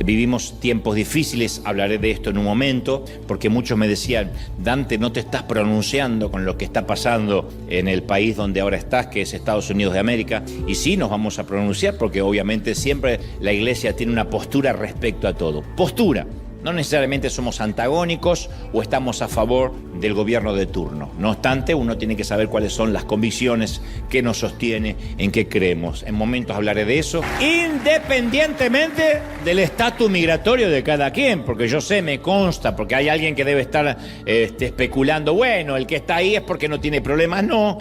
Vivimos tiempos difíciles, hablaré de esto en un momento, porque muchos me decían, Dante, no te estás pronunciando con lo que está pasando en el país donde ahora estás, que es Estados Unidos de América. Y sí, nos vamos a pronunciar porque obviamente siempre la Iglesia tiene una postura respecto a todo. Postura. No necesariamente somos antagónicos o estamos a favor del gobierno de turno. No obstante, uno tiene que saber cuáles son las convicciones que nos sostiene, en qué creemos. En momentos hablaré de eso, independientemente del estatus migratorio de cada quien, porque yo sé, me consta, porque hay alguien que debe estar especulando, bueno, el que está ahí es porque no tiene problemas. No,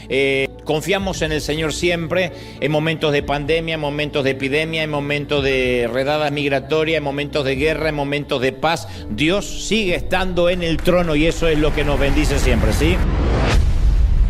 confiamos en el Señor siempre, en momentos de pandemia, en momentos de epidemia, en momentos de redadas migratorias, en momentos de guerra, en momentos de paz. Dios sigue estando en el trono y eso es lo que nos bendice siempre, ¿sí?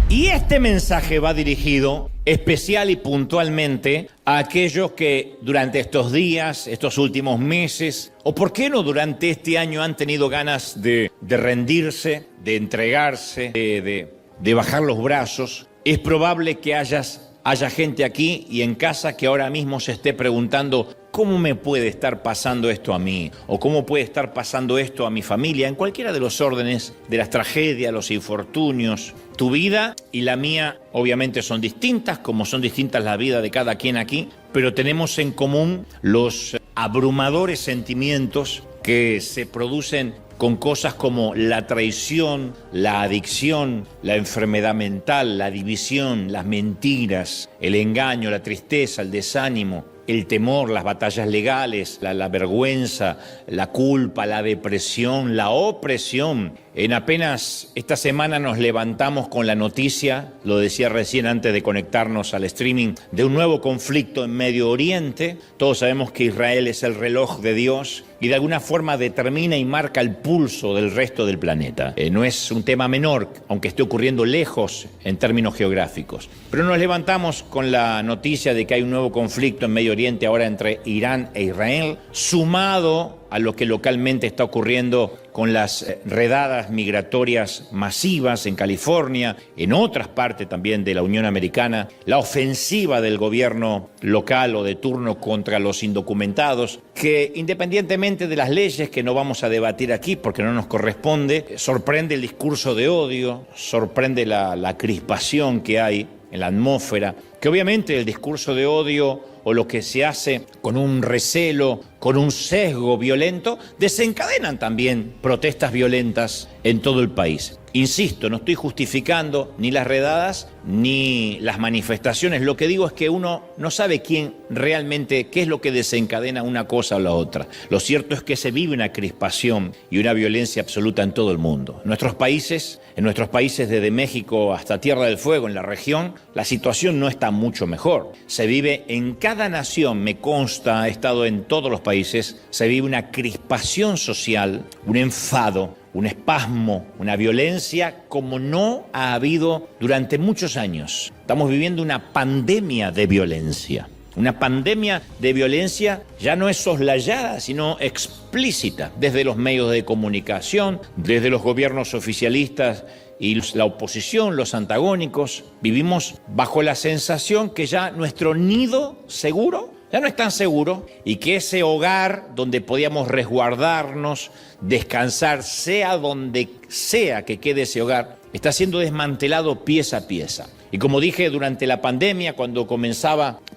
Y este mensaje va dirigido especial y puntualmente a aquellos que durante estos días, estos últimos meses, o por qué no durante este año han tenido ganas de rendirse, de entregarse, de bajar los brazos. Es probable que haya gente aquí y en casa que ahora mismo se esté preguntando, ¿cómo me puede estar pasando esto a mí? ¿O cómo puede estar pasando esto a mi familia? En cualquiera de los órdenes de las tragedias, los infortunios. Tu vida y la mía obviamente son distintas, como son distintas la vida de cada quien aquí, pero tenemos en común los abrumadores sentimientos que se producen con cosas como la traición, la adicción, la enfermedad mental, la división, las mentiras, el engaño, la tristeza, el desánimo, el temor, las batallas legales, la vergüenza, la culpa, la depresión, la opresión. En apenas esta semana nos levantamos con la noticia, lo decía recién antes de conectarnos al streaming, de un nuevo conflicto en Medio Oriente. Todos sabemos que Israel es el reloj de Dios y de alguna forma determina y marca el pulso del resto del planeta. No es un tema menor, aunque esté ocurriendo lejos en términos geográficos. Pero nos levantamos con la noticia de que hay un nuevo conflicto en Medio Oriente ahora entre Irán e Israel, sumado a lo que localmente está ocurriendo con las redadas migratorias masivas en California, en otras partes también de la Unión Americana, la ofensiva del gobierno local o de turno contra los indocumentados, que independientemente de las leyes que no vamos a debatir aquí porque no nos corresponde, sorprende el discurso de odio, sorprende la crispación que hay en la atmósfera, que obviamente el discurso de odio o lo que se hace con un recelo, con un sesgo violento, desencadenan también protestas violentas en todo el país. Insisto, no estoy justificando ni las redadas ni las manifestaciones. Lo que digo es que uno no sabe qué es lo que desencadena una cosa o la otra. Lo cierto es que se vive una crispación y una violencia absoluta en todo el mundo. En nuestros países desde México hasta Tierra del Fuego, en la región, la situación no está mucho mejor. Se vive en cada nación, me consta, he estado en todos los países, se vive una crispación social, un enfado, un espasmo, una violencia como no ha habido durante muchos años. Estamos viviendo una pandemia de violencia. Una pandemia de violencia ya no es soslayada, sino explícita, desde los medios de comunicación, desde los gobiernos oficialistas y la oposición, los antagónicos. Vivimos bajo la sensación que ya nuestro nido seguro ya no es tan seguro y que ese hogar donde podíamos resguardarnos, descansar, sea donde sea que quede ese hogar, está siendo desmantelado pieza a pieza. Y como dije durante la pandemia, cuando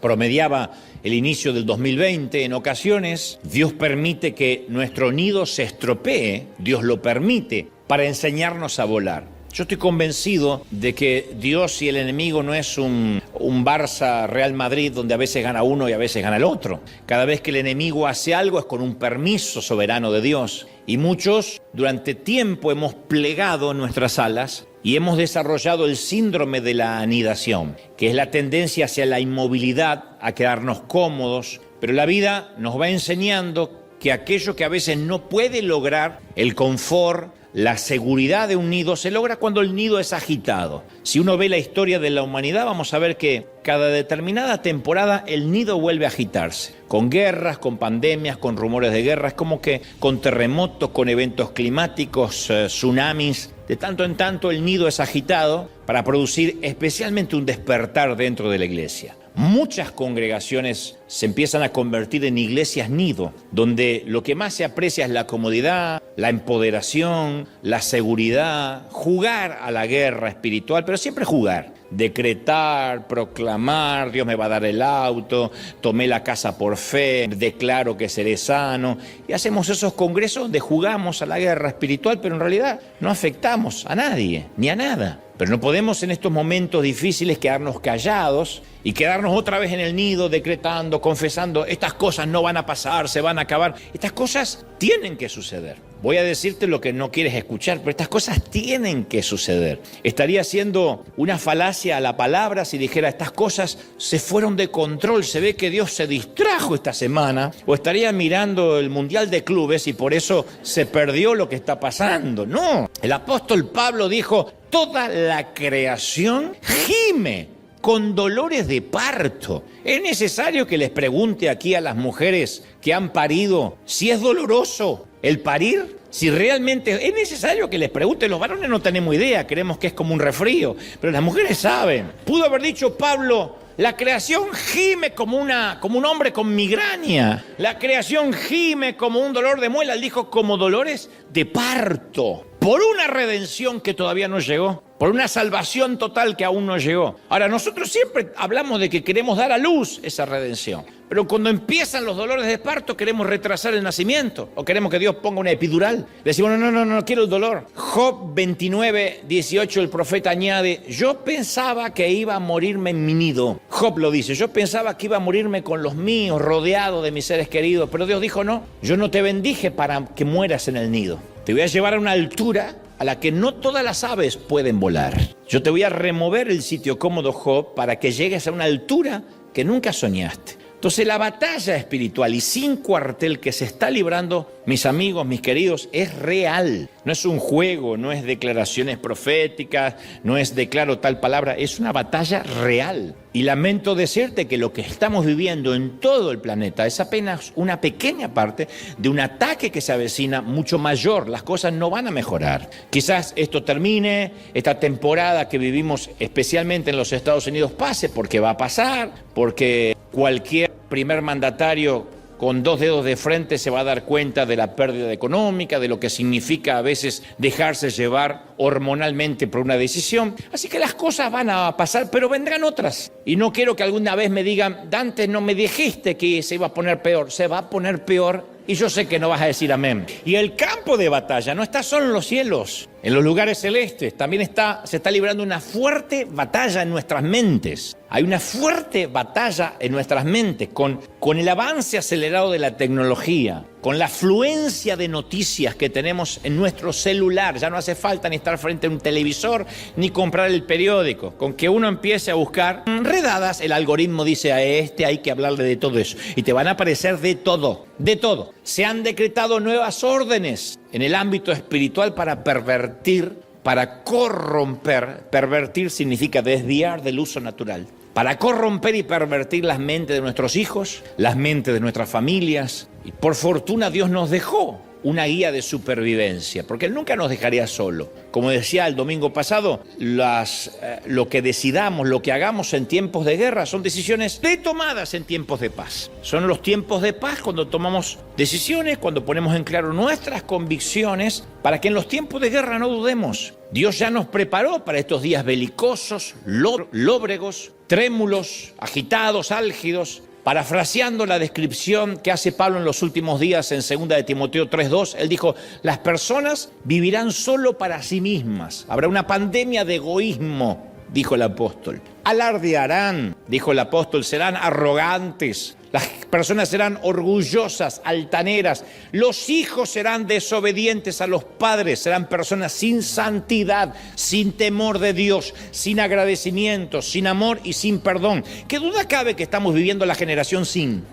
promediaba el inicio del 2020, en ocasiones Dios permite que nuestro nido se estropee, Dios lo permite para enseñarnos a volar. Yo estoy convencido de que Dios y el enemigo no es un Barça-Real Madrid donde a veces gana uno y a veces gana el otro. Cada vez que el enemigo hace algo es con un permiso soberano de Dios. Y muchos durante tiempo hemos plegado nuestras alas y hemos desarrollado el síndrome de la anidación, que es la tendencia hacia la inmovilidad, a quedarnos cómodos. Pero la vida nos va enseñando que aquello que a veces no puede lograr el confort, la seguridad de un nido se logra cuando el nido es agitado. Si uno ve la historia de la humanidad, vamos a ver que cada determinada temporada el nido vuelve a agitarse. Con guerras, con pandemias, con rumores de guerra, es como que con terremotos, con eventos climáticos, tsunamis. De tanto en tanto el nido es agitado para producir especialmente un despertar dentro de la iglesia. muchas congregaciones se empiezan a convertir en iglesias nido, donde lo que más se aprecia es la comodidad, la empoderación, la seguridad, jugar a la guerra espiritual, pero siempre jugar. Decretar, proclamar, Dios me va a dar el auto, tomé la casa por fe, declaro que seré sano. Y hacemos esos congresos donde jugamos a la guerra espiritual, pero en realidad no afectamos a nadie, ni a nada. Pero no podemos en estos momentos difíciles quedarnos callados y quedarnos otra vez en el nido decretando, confesando, estas cosas no van a pasar, se van a acabar. Estas cosas tienen que suceder. Voy a decirte lo que no quieres escuchar, pero estas cosas tienen que suceder. Estaría haciendo una falacia a la palabra si dijera estas cosas se fueron de control, se ve que Dios se distrajo esta semana, o estaría mirando el Mundial de Clubes y por eso se perdió lo que está pasando. No, el apóstol Pablo dijo, toda la creación gime con dolores de parto. ¿Es necesario que les pregunte aquí a las mujeres que han parido si es doloroso el parir? Si realmente es necesario que les pregunte, los varones no tenemos idea, creemos que es como un resfrío, pero las mujeres saben. Pudo haber dicho Pablo, la creación gime como un hombre con migraña. La creación gime como un dolor de muela. Él dijo como dolores de parto. Por una redención que todavía no llegó. Por una salvación total que aún no llegó. Ahora, nosotros siempre hablamos de que queremos dar a luz esa redención. Pero cuando empiezan los dolores de parto, queremos retrasar el nacimiento. O queremos que Dios ponga una epidural. Decimos, no quiero el dolor. Job 29:18, el profeta añade, yo pensaba que iba a morirme en mi nido. Job lo dice, yo pensaba que iba a morirme con los míos, rodeado de mis seres queridos. Pero Dios dijo, no, yo no te bendije para que mueras en el nido. Te voy a llevar a una altura a la que no todas las aves pueden volar. Yo te voy a remover el sitio cómodo, Job, para que llegues a una altura que nunca soñaste. Entonces la batalla espiritual y sin cuartel que se está librando, mis amigos, mis queridos, es real. No es un juego, no es declaraciones proféticas, no es declaro tal palabra, es una batalla real. Y lamento decirte que lo que estamos viviendo en todo el planeta es apenas una pequeña parte de un ataque que se avecina mucho mayor. Las cosas no van a mejorar. Quizás esto termine, esta temporada que vivimos especialmente en los Estados Unidos pase, porque va a pasar, porque cualquier primer mandatario con dos dedos de frente se va a dar cuenta de la pérdida económica, de lo que significa a veces dejarse llevar hormonalmente por una decisión. Así que las cosas van a pasar, pero vendrán otras. Y no quiero que alguna vez me digan, Dante, no me dijiste que se iba a poner peor. Se va a poner peor y yo sé que no vas a decir amén. Y el campo de batalla no está solo en los cielos, en los lugares celestes. También se está librando una fuerte batalla en nuestras mentes. Hay una fuerte batalla en nuestras mentes con el avance acelerado de la tecnología, con la afluencia de noticias que tenemos en nuestro celular. Ya no hace falta ni estar frente a un televisor ni comprar el periódico. Con que uno empiece a buscar redadas, el algoritmo dice a hay que hablarle de todo eso. Y te van a aparecer de todo, de todo. Se han decretado nuevas órdenes en el ámbito espiritual para pervertir, para corromper. Pervertir significa desviar del uso natural. Para corromper y pervertir las mentes de nuestros hijos, las mentes de nuestras familias. Y por fortuna Dios nos dejó una guía de supervivencia, porque Él nunca nos dejaría solo. Como decía el domingo pasado, lo que decidamos, lo que hagamos en tiempos de guerra son decisiones tomadas en tiempos de paz. Son los tiempos de paz cuando tomamos decisiones, cuando ponemos en claro nuestras convicciones, para que en los tiempos de guerra no dudemos. Dios ya nos preparó para estos días belicosos, lóbregos, trémulos, agitados, álgidos. Parafraseando la descripción que hace Pablo en los últimos días en 2 de Timoteo 3:2, él dijo, las personas vivirán solo para sí mismas. Habrá una pandemia de egoísmo, dijo el apóstol. Alardearán, dijo el apóstol, serán arrogantes. Las personas serán orgullosas, altaneras. Los hijos serán desobedientes a los padres. Serán personas sin santidad, sin temor de Dios, sin agradecimiento, sin amor y sin perdón. ¿Qué duda cabe que estamos viviendo la generación sin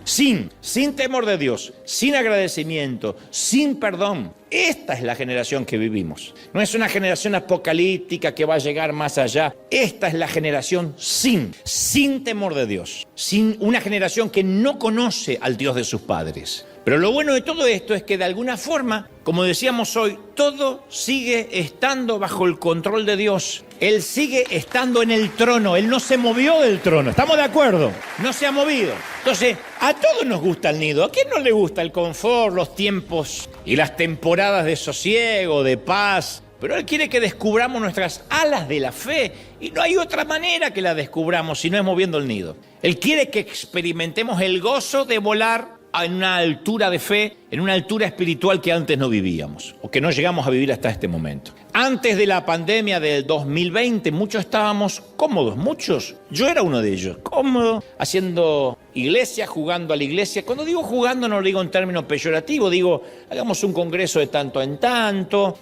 temor de Dios, sin agradecimiento, sin perdón? Esta es la generación que vivimos. No es una generación apocalíptica que va a llegar más allá. Esta es la generación sin temor de Dios. Sin una generación que no conoce al Dios de sus padres. Pero lo bueno de todo esto es que de alguna forma, como decíamos hoy, todo sigue estando bajo el control de Dios. Él sigue estando en el trono, Él no se movió del trono, ¿estamos de acuerdo? No se ha movido. Entonces, a todos nos gusta el nido. ¿A quién no le gusta el confort, los tiempos y las temporadas de sosiego, de paz? Pero Él quiere que descubramos nuestras alas de la fe y no hay otra manera que la descubramos si no es moviendo el nido. Él quiere que experimentemos el gozo de volar en una altura de fe, en una altura espiritual que antes no vivíamos o que no llegamos a vivir hasta este momento. Antes de la pandemia del 2020, muchos estábamos cómodos, muchos. Yo era uno de ellos, cómodo, haciendo iglesia, jugando a la iglesia. Cuando digo jugando no lo digo en términos peyorativos, digo, hagamos un congreso de tanto en tanto,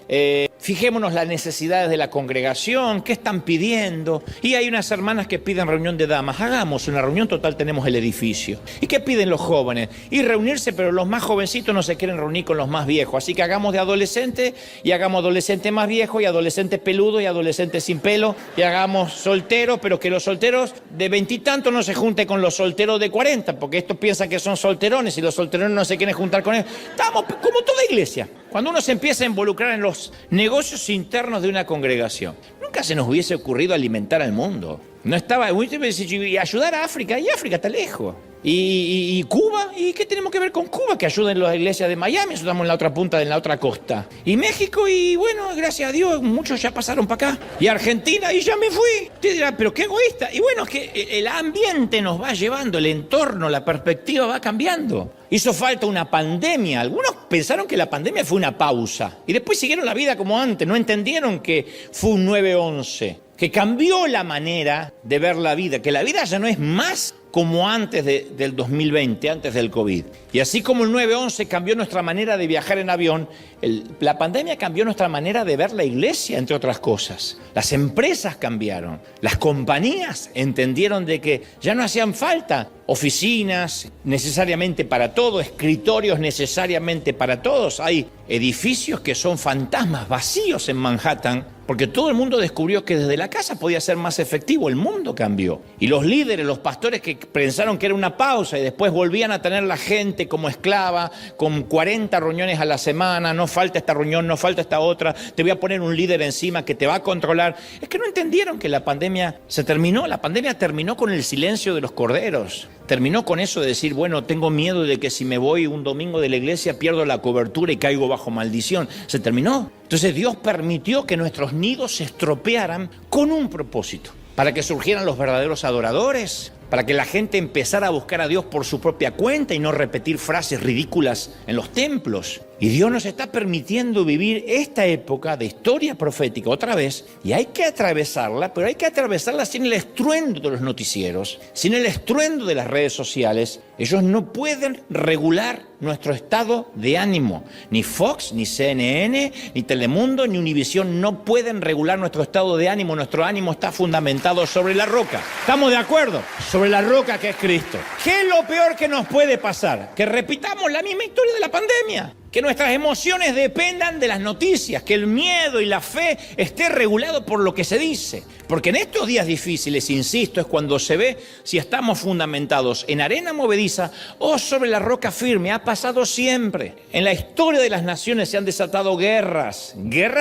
fijémonos las necesidades de la congregación, qué están pidiendo. Y hay unas hermanas que piden reunión de damas, hagamos una reunión, total tenemos el edificio. ¿Y qué piden los jóvenes? Y reunirse, pero los más jovencitos no se quieren reunir con los más viejos, así que hagamos de adolescente y hagamos adolescente más viejo y adolescente peludo y adolescente sin pelo y hagamos solteros, pero que los solteros de 20 y tantos no se junten con los solteros de 40, porque estos piensan que son solterones y los solterones no se quieren juntar con ellos. Estamos como toda iglesia. Cuando uno se empieza a involucrar en los negocios internos de una congregación, nunca se nos hubiese ocurrido alimentar al mundo. No estaba, y ayudar a África, y África está lejos. ¿Y Cuba? ¿Y qué tenemos que ver con Cuba? Que ayuden las iglesias de Miami, nosotros estamos en la otra punta, en la otra costa. Y México, y bueno, gracias a Dios, muchos ya pasaron para acá. Y Argentina, y ya me fui. Usted dirá, pero qué egoísta. Y bueno, es que el ambiente nos va llevando, el entorno, la perspectiva va cambiando. Hizo falta una pandemia. Algunos pensaron que la pandemia fue una pausa. Y después siguieron la vida como antes. No entendieron que fue un 9/11. Que cambió la manera de ver la vida. Que la vida ya no es más como antes del 2020, antes del COVID. Y así como el 9/11 cambió nuestra manera de viajar en avión, la pandemia cambió nuestra manera de ver la iglesia, entre otras cosas. Las empresas cambiaron. Las compañías entendieron de que ya no hacían falta oficinas necesariamente para todo, escritorios necesariamente para todos. Hay edificios que son fantasmas vacíos en Manhattan, porque todo el mundo descubrió que desde la casa podía ser más efectivo. El mundo cambió. Y los líderes, los pastores que pensaron que era una pausa y después volvían a tener la gente como esclava, con 40 reuniones a la semana, no falta esta reunión, no falta esta otra, te voy a poner un líder encima que te va a controlar. Es que no entendieron que la pandemia se terminó. La pandemia terminó con el silencio de los corderos. Terminó con eso de decir, bueno, tengo miedo de que si me voy un domingo de la iglesia pierdo la cobertura y caigo bajo maldición. Se terminó. Entonces Dios permitió que nuestros nidos se estropearan con un propósito, para que surgieran los verdaderos adoradores, para que la gente empezara a buscar a Dios por su propia cuenta y no repetir frases ridículas en los templos. Y Dios nos está permitiendo vivir esta época de historia profética otra vez, y hay que atravesarla, pero hay que atravesarla sin el estruendo de los noticieros, sin el estruendo de las redes sociales. Ellos no pueden regular nuestro estado de ánimo. Ni Fox, ni CNN, ni Telemundo, ni Univisión no pueden regular nuestro estado de ánimo. Nuestro ánimo está fundamentado sobre la roca. ¿Estamos de acuerdo? Sobre la roca que es Cristo. ¿Qué es lo peor que nos puede pasar? Que repitamos la misma historia de la pandemia. Que nuestras emociones dependan de las noticias, que el miedo y la fe esté regulado por lo que se dice. Porque en estos días difíciles, insisto, es cuando se ve si estamos fundamentados en arena movediza o sobre la roca firme. Ha pasado siempre. En la historia de las naciones se han desatado guerras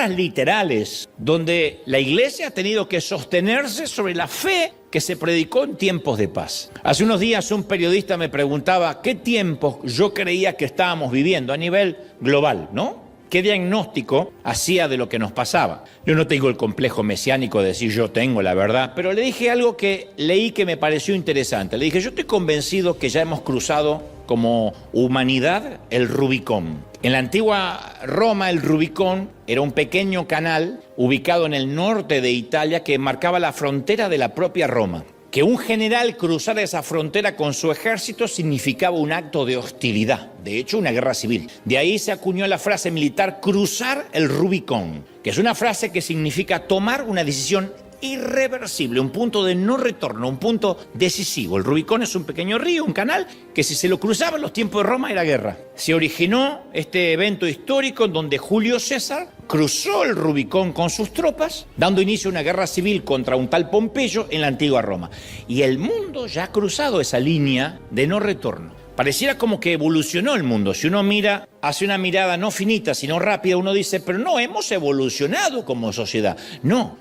literales, donde la iglesia ha tenido que sostenerse sobre la fe que se predicó en tiempos de paz. Hace unos días un periodista me preguntaba qué tiempos yo creía que estábamos viviendo a nivel global, ¿no? ¿Qué diagnóstico hacía de lo que nos pasaba? Yo no tengo el complejo mesiánico de decir yo tengo la verdad, pero le dije algo que leí que me pareció interesante. Le dije, yo estoy convencido que ya hemos cruzado como humanidad el Rubicón. En la antigua Roma, el Rubicón era un pequeño canal ubicado en el norte de Italia que marcaba la frontera de la propia Roma. Que un general cruzara esa frontera con su ejército significaba un acto de hostilidad, de hecho una guerra civil. De ahí se acuñó la frase militar cruzar el Rubicón, que es una frase que significa tomar una decisión irreversible, un punto de no retorno, un punto decisivo. El Rubicón es un pequeño río, un canal, que si se lo cruzaba en los tiempos de Roma era guerra. Se originó este evento histórico en donde Julio César cruzó el Rubicón con sus tropas, dando inicio a una guerra civil contra un tal Pompeyo en la antigua Roma. Y el mundo ya ha cruzado esa línea de no retorno. Pareciera como que evolucionó el mundo. Si uno mira, hace una mirada no finita, sino rápida, uno dice, pero no, hemos evolucionado como sociedad. No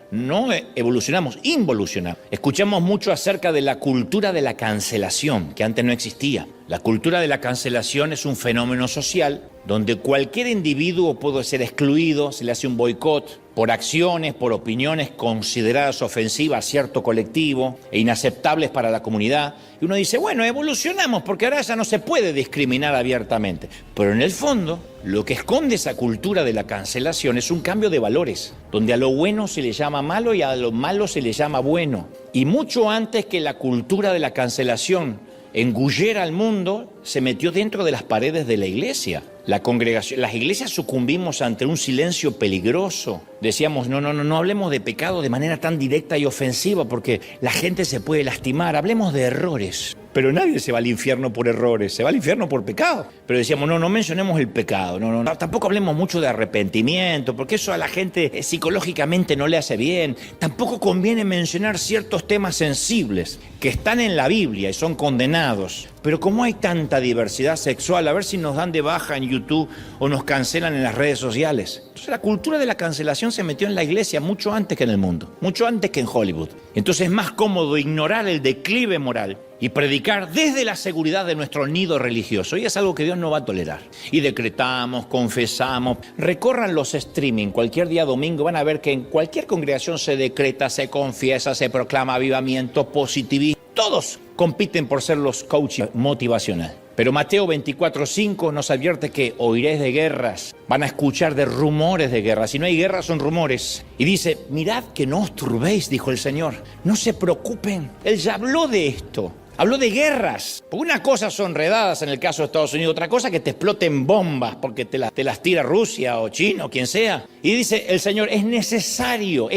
evolucionamos, involucionamos. Escuchamos mucho acerca de la cultura de la cancelación, que antes no existía. La cultura de la cancelación es un fenómeno social donde cualquier individuo puede ser excluido, se le hace un boicot por acciones, por opiniones consideradas ofensivas a cierto colectivo e inaceptables para la comunidad. Y uno dice, bueno, evolucionamos porque ahora ya no se puede discriminar abiertamente. Pero en el fondo, lo que esconde esa cultura de la cancelación es un cambio de valores, donde a lo bueno se le llama malo y a lo malo se le llama bueno. Y mucho antes que la cultura de la cancelación engullera al mundo, se metió dentro de las paredes de la iglesia. La congregación, las iglesias sucumbimos ante un silencio peligroso. Decíamos, no hablemos de pecado de manera tan directa y ofensiva porque la gente se puede lastimar. Hablemos de errores. Pero nadie se va al infierno por errores, se va al infierno por pecado. Pero decíamos, no mencionemos el pecado, tampoco hablemos mucho de arrepentimiento, porque eso a la gente psicológicamente no le hace bien. Tampoco conviene mencionar ciertos temas sensibles que están en la Biblia y son condenados. Pero como hay tanta diversidad sexual, a ver si nos dan de baja en YouTube o nos cancelan en las redes sociales. Entonces la cultura de la cancelación se metió en la iglesia mucho antes que en el mundo, mucho antes que en Hollywood. Entonces es más cómodo ignorar el declive moral y predicar desde la seguridad de nuestro nido religioso. Y es algo que Dios no va a tolerar. Y decretamos, confesamos. Recorran los streaming cualquier día domingo, van a ver que en cualquier congregación se decreta, se confiesa, se proclama avivamiento, positivismo. Todos compiten por ser los coaches motivacionales. Pero Mateo 24:5 nos advierte que oiréis de guerras, van a escuchar de rumores de guerras. Si no hay guerras, son rumores. Y dice, mirad que no os turbéis, dijo el Señor. No se preocupen. Él ya habló de esto. Habló de guerras. Una cosa son redadas en el caso de Estados Unidos, otra cosa que te exploten bombas porque te las tira Rusia o China o quien sea. Y dice el Señor, es necesario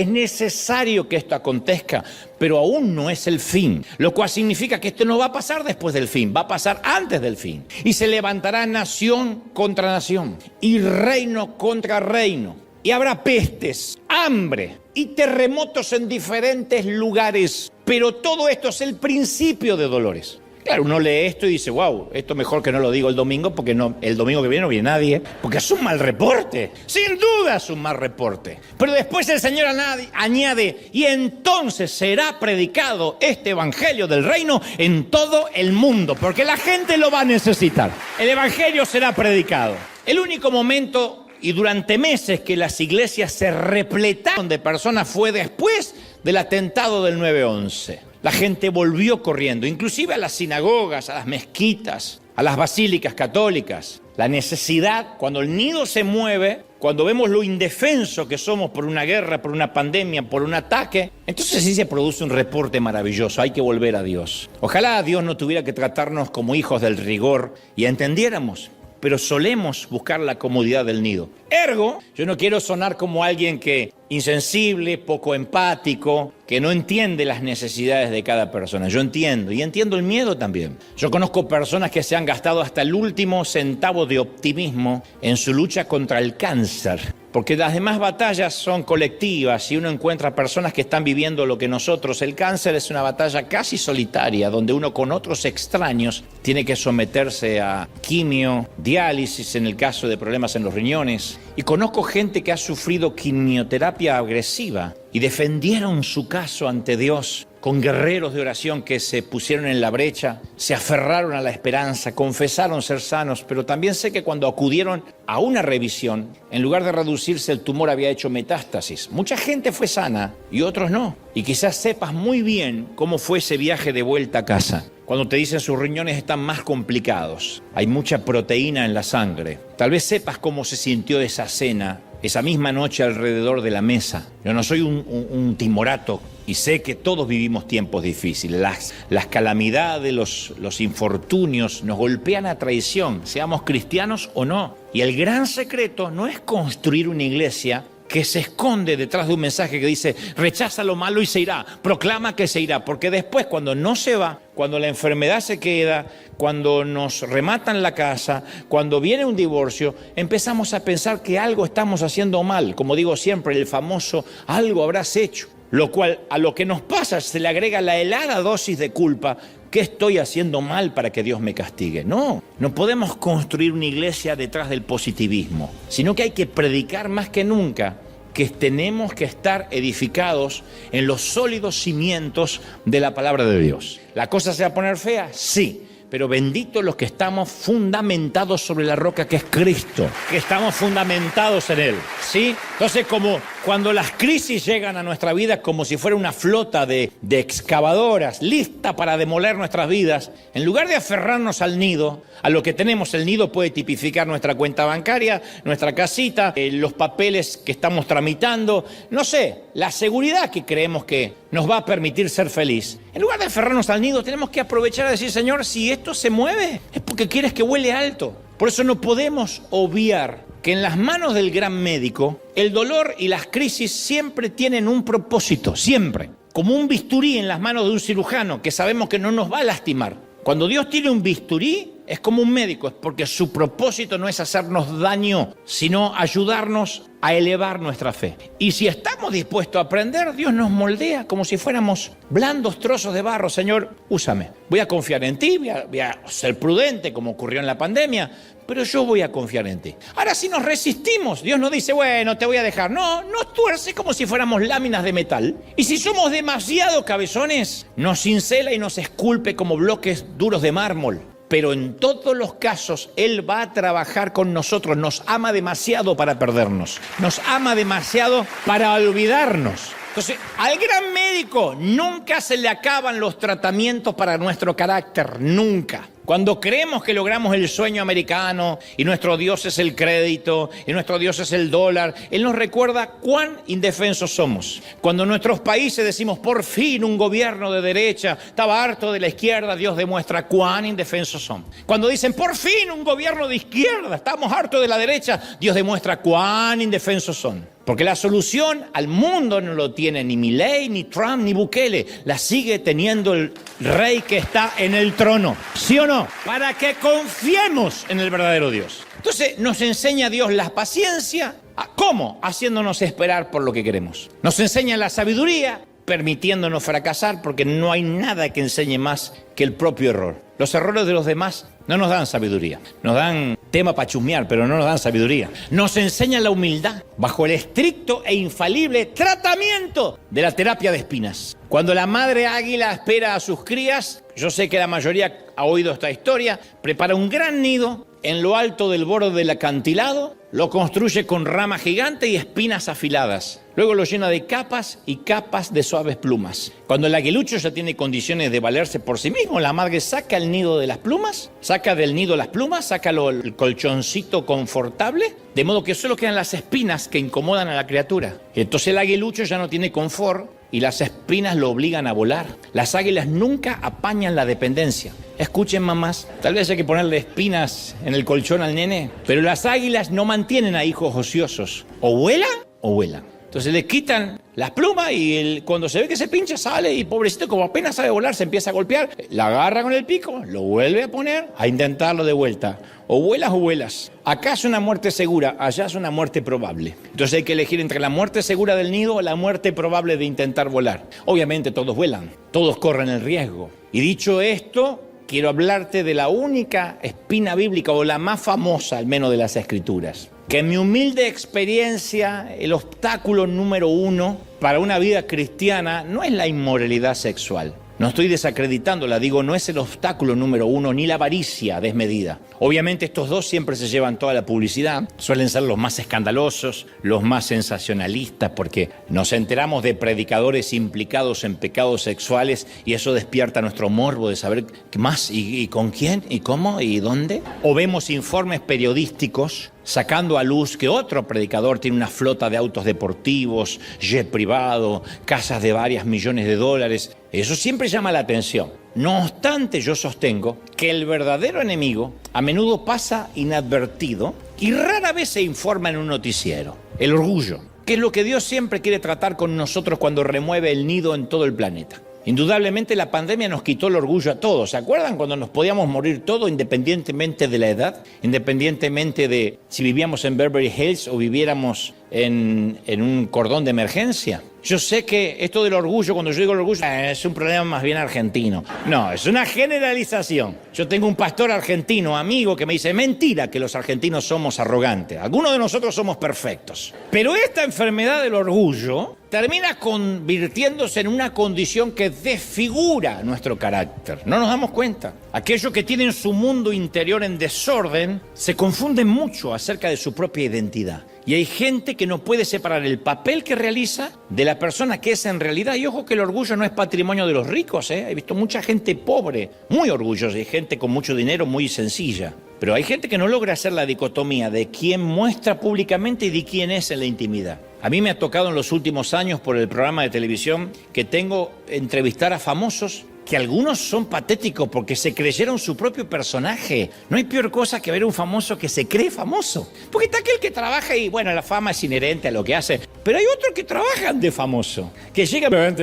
que esto acontezca, pero aún no es el fin. Lo cual significa que esto no va a pasar después del fin, va a pasar antes del fin. Y se levantará nación contra nación y reino contra reino. Y habrá pestes, hambre y terremotos en diferentes lugares. Pero todo esto es el principio de dolores. Claro, uno lee esto y dice, wow, esto mejor que no lo digo el domingo porque el domingo que viene no viene nadie. Porque es un mal reporte. Sin duda es un mal reporte. Pero después el Señor añade, y entonces será predicado este evangelio del reino en todo el mundo. Porque la gente lo va a necesitar. El evangelio será predicado. El único momento y durante meses que las iglesias se repletaron de personas fue después del atentado del 9/11. La gente volvió corriendo, inclusive a las sinagogas, a las mezquitas, a las basílicas católicas. La necesidad, cuando el nido se mueve, cuando vemos lo indefenso que somos por una guerra, por una pandemia, por un ataque, entonces sí se produce un reporte maravilloso. Hay que volver a Dios. Ojalá Dios no tuviera que tratarnos como hijos del rigor y entendiéramos. Pero solemos buscar la comodidad del nido. Ergo, yo no quiero sonar como alguien que insensible, poco empático, que no entiende las necesidades de cada persona. Yo entiendo, y entiendo el miedo también. Yo conozco personas que se han gastado hasta el último centavo de optimismo en su lucha contra el cáncer. Porque las demás batallas son colectivas y uno encuentra personas que están viviendo lo que nosotros. El cáncer es una batalla casi solitaria, donde uno con otros extraños tiene que someterse a quimio, diálisis en el caso de problemas en los riñones. Y conozco gente que ha sufrido quimioterapia agresiva y defendieron su caso ante Dios con guerreros de oración que se pusieron en la brecha, se aferraron a la esperanza, confesaron ser sanos, pero también sé que cuando acudieron a una revisión, en lugar de reducirse, el tumor había hecho metástasis. Mucha gente fue sana y otros no. Y quizás sepas muy bien cómo fue ese viaje de vuelta a casa. Cuando te dicen sus riñones están más complicados, hay mucha proteína en la sangre. Tal vez sepas cómo se sintió esa cena, esa misma noche alrededor de la mesa. Yo no soy un timorato y sé que todos vivimos tiempos difíciles. Las calamidades, los infortunios nos golpean a traición, seamos cristianos o no. Y el gran secreto no es construir una iglesia que se esconde detrás de un mensaje que dice, rechaza lo malo y se irá, proclama que se irá, porque después cuando no se va, cuando la enfermedad se queda, cuando nos rematan la casa, cuando viene un divorcio, empezamos a pensar que algo estamos haciendo mal, como digo siempre, el famoso algo habrás hecho, lo cual a lo que nos pasa se le agrega la helada dosis de culpa, ¿Qué estoy haciendo mal para que Dios me castigue? No podemos construir una iglesia detrás del positivismo, sino que hay que predicar más que nunca que tenemos que estar edificados en los sólidos cimientos de la palabra de Dios. ¿La cosa se va a poner fea? Sí. Pero benditos los que estamos fundamentados sobre la roca que es Cristo, que estamos fundamentados en Él, ¿sí? Entonces, como cuando las crisis llegan a nuestra vida como si fuera una flota de excavadoras lista para demoler nuestras vidas, en lugar de aferrarnos al nido, a lo que tenemos, el nido puede tipificar nuestra cuenta bancaria, nuestra casita, los papeles que estamos tramitando, no sé, la seguridad que creemos que nos va a permitir ser feliz. En lugar de aferrarnos al nido, tenemos que aprovechar a decir, Señor, si esto se mueve, es porque quieres que huele alto. Por eso no podemos obviar que en las manos del gran médico, el dolor y las crisis siempre tienen un propósito, siempre. Como un bisturí en las manos de un cirujano que sabemos que no nos va a lastimar. Cuando Dios tiene un bisturí, es como un médico, es porque su propósito no es hacernos daño, sino ayudarnos a elevar nuestra fe. Y si estamos dispuestos a aprender, Dios nos moldea como si fuéramos blandos trozos de barro. Señor, úsame. Voy a confiar en ti, voy a ser prudente como ocurrió en la pandemia, pero yo voy a confiar en ti. Ahora, si nos resistimos, Dios nos dice, bueno, te voy a dejar. No, nos tuerce como si fuéramos láminas de metal. Y si somos demasiado cabezones, nos cincela y nos esculpe como bloques duros de mármol. Pero en todos los casos, Él va a trabajar con nosotros. Nos ama demasiado para perdernos. Nos ama demasiado para olvidarnos. Entonces, al gran médico nunca se le acaban los tratamientos para nuestro carácter. Nunca. Cuando creemos que logramos el sueño americano y nuestro Dios es el crédito y nuestro Dios es el dólar, Él nos recuerda cuán indefensos somos. Cuando en nuestros países decimos por fin un gobierno de derecha, estaba harto de la izquierda, Dios demuestra cuán indefensos son. Cuando dicen por fin un gobierno de izquierda, estamos hartos de la derecha, Dios demuestra cuán indefensos son. Porque la solución al mundo no lo tiene ni Milei, ni Trump, ni Bukele. La sigue teniendo el rey que está en el trono. ¿Sí o no? Para que confiemos en el verdadero Dios. Entonces nos enseña Dios la paciencia. ¿Cómo? Haciéndonos esperar por lo que queremos. Nos enseña la sabiduría, permitiéndonos fracasar, porque no hay nada que enseñe más que el propio error. Los errores de los demás no nos dan sabiduría. Nos dan tema para chusmear, pero no nos dan sabiduría. Nos enseñan la humildad bajo el estricto e infalible tratamiento de la terapia de espinas. Cuando la madre águila espera a sus crías, yo sé que la mayoría ha oído esta historia, prepara un gran nido en lo alto del borde del acantilado, lo construye con ramas gigantes y espinas afiladas. Luego lo llena de capas y capas de suaves plumas. Cuando el aguilucho ya tiene condiciones de valerse por sí mismo, la madre saca el nido de las plumas, saca del nido las plumas, saca el colchoncito confortable, de modo que solo quedan las espinas que incomodan a la criatura. Entonces el aguilucho ya no tiene confort y las espinas lo obligan a volar. Las águilas nunca apañan la dependencia. Escuchen, mamás, tal vez hay que ponerle espinas en el colchón al nene, pero las águilas no mantienen a hijos ociosos. O vuelan o vuelan. Entonces le quitan las plumas y cuando se ve que se pincha sale y pobrecito, como apenas sabe volar, se empieza a golpear, la agarra con el pico, lo vuelve a poner a intentarlo de vuelta. O vuelas o vuelas. Acá es una muerte segura, allá es una muerte probable. Entonces hay que elegir entre la muerte segura del nido o la muerte probable de intentar volar. Obviamente todos vuelan, todos corren el riesgo. Y dicho esto, quiero hablarte de la única espina bíblica o la más famosa, al menos de las Escrituras. Que en mi humilde experiencia, el obstáculo número 1 para una vida cristiana no es la inmoralidad sexual. No estoy desacreditándola, digo, no es el obstáculo número 1, ni la avaricia desmedida. Obviamente estos dos siempre se llevan toda la publicidad, suelen ser los más escandalosos, los más sensacionalistas, porque nos enteramos de predicadores implicados en pecados sexuales y eso despierta nuestro morbo de saber qué más, y con quién, y cómo, y dónde. O vemos informes periodísticos sacando a luz que otro predicador tiene una flota de autos deportivos, jet privado, casas de varios millones de dólares. Eso siempre llama la atención. No obstante, yo sostengo que el verdadero enemigo a menudo pasa inadvertido y rara vez se informa en un noticiero. El orgullo, que es lo que Dios siempre quiere tratar con nosotros cuando remueve el nido en todo el planeta. Indudablemente la pandemia nos quitó el orgullo a todos. ¿Se acuerdan cuando nos podíamos morir todos independientemente de la edad? Independientemente de si vivíamos en Beverly Hills o viviéramos en un cordón de emergencia. Yo sé que esto del orgullo, cuando yo digo el orgullo, es un problema más bien argentino. No, es una generalización. Yo tengo un pastor argentino, amigo, que me dice, mentira que los argentinos somos arrogantes. Algunos de nosotros somos perfectos. Pero esta enfermedad del orgullo termina convirtiéndose en una condición que desfigura nuestro carácter. No nos damos cuenta. Aquellos que tienen su mundo interior en desorden se confunden mucho acerca de su propia identidad. Y hay gente que no puede separar el papel que realiza de la persona que es en realidad. Y ojo que el orgullo no es patrimonio de los ricos, ¿eh? He visto mucha gente pobre, muy orgullosa, y gente con mucho dinero muy sencilla. Pero hay gente que no logra hacer la dicotomía de quién muestra públicamente y de quién es en la intimidad. A mí me ha tocado en los últimos años por el programa de televisión que tengo entrevistar a famosos que algunos son patéticos porque se creyeron su propio personaje. No hay peor cosa que ver un famoso que se cree famoso. Porque está aquel que trabaja y, bueno, la fama es inherente a lo que hace. Pero hay otros que trabajan de famoso. Que llegan...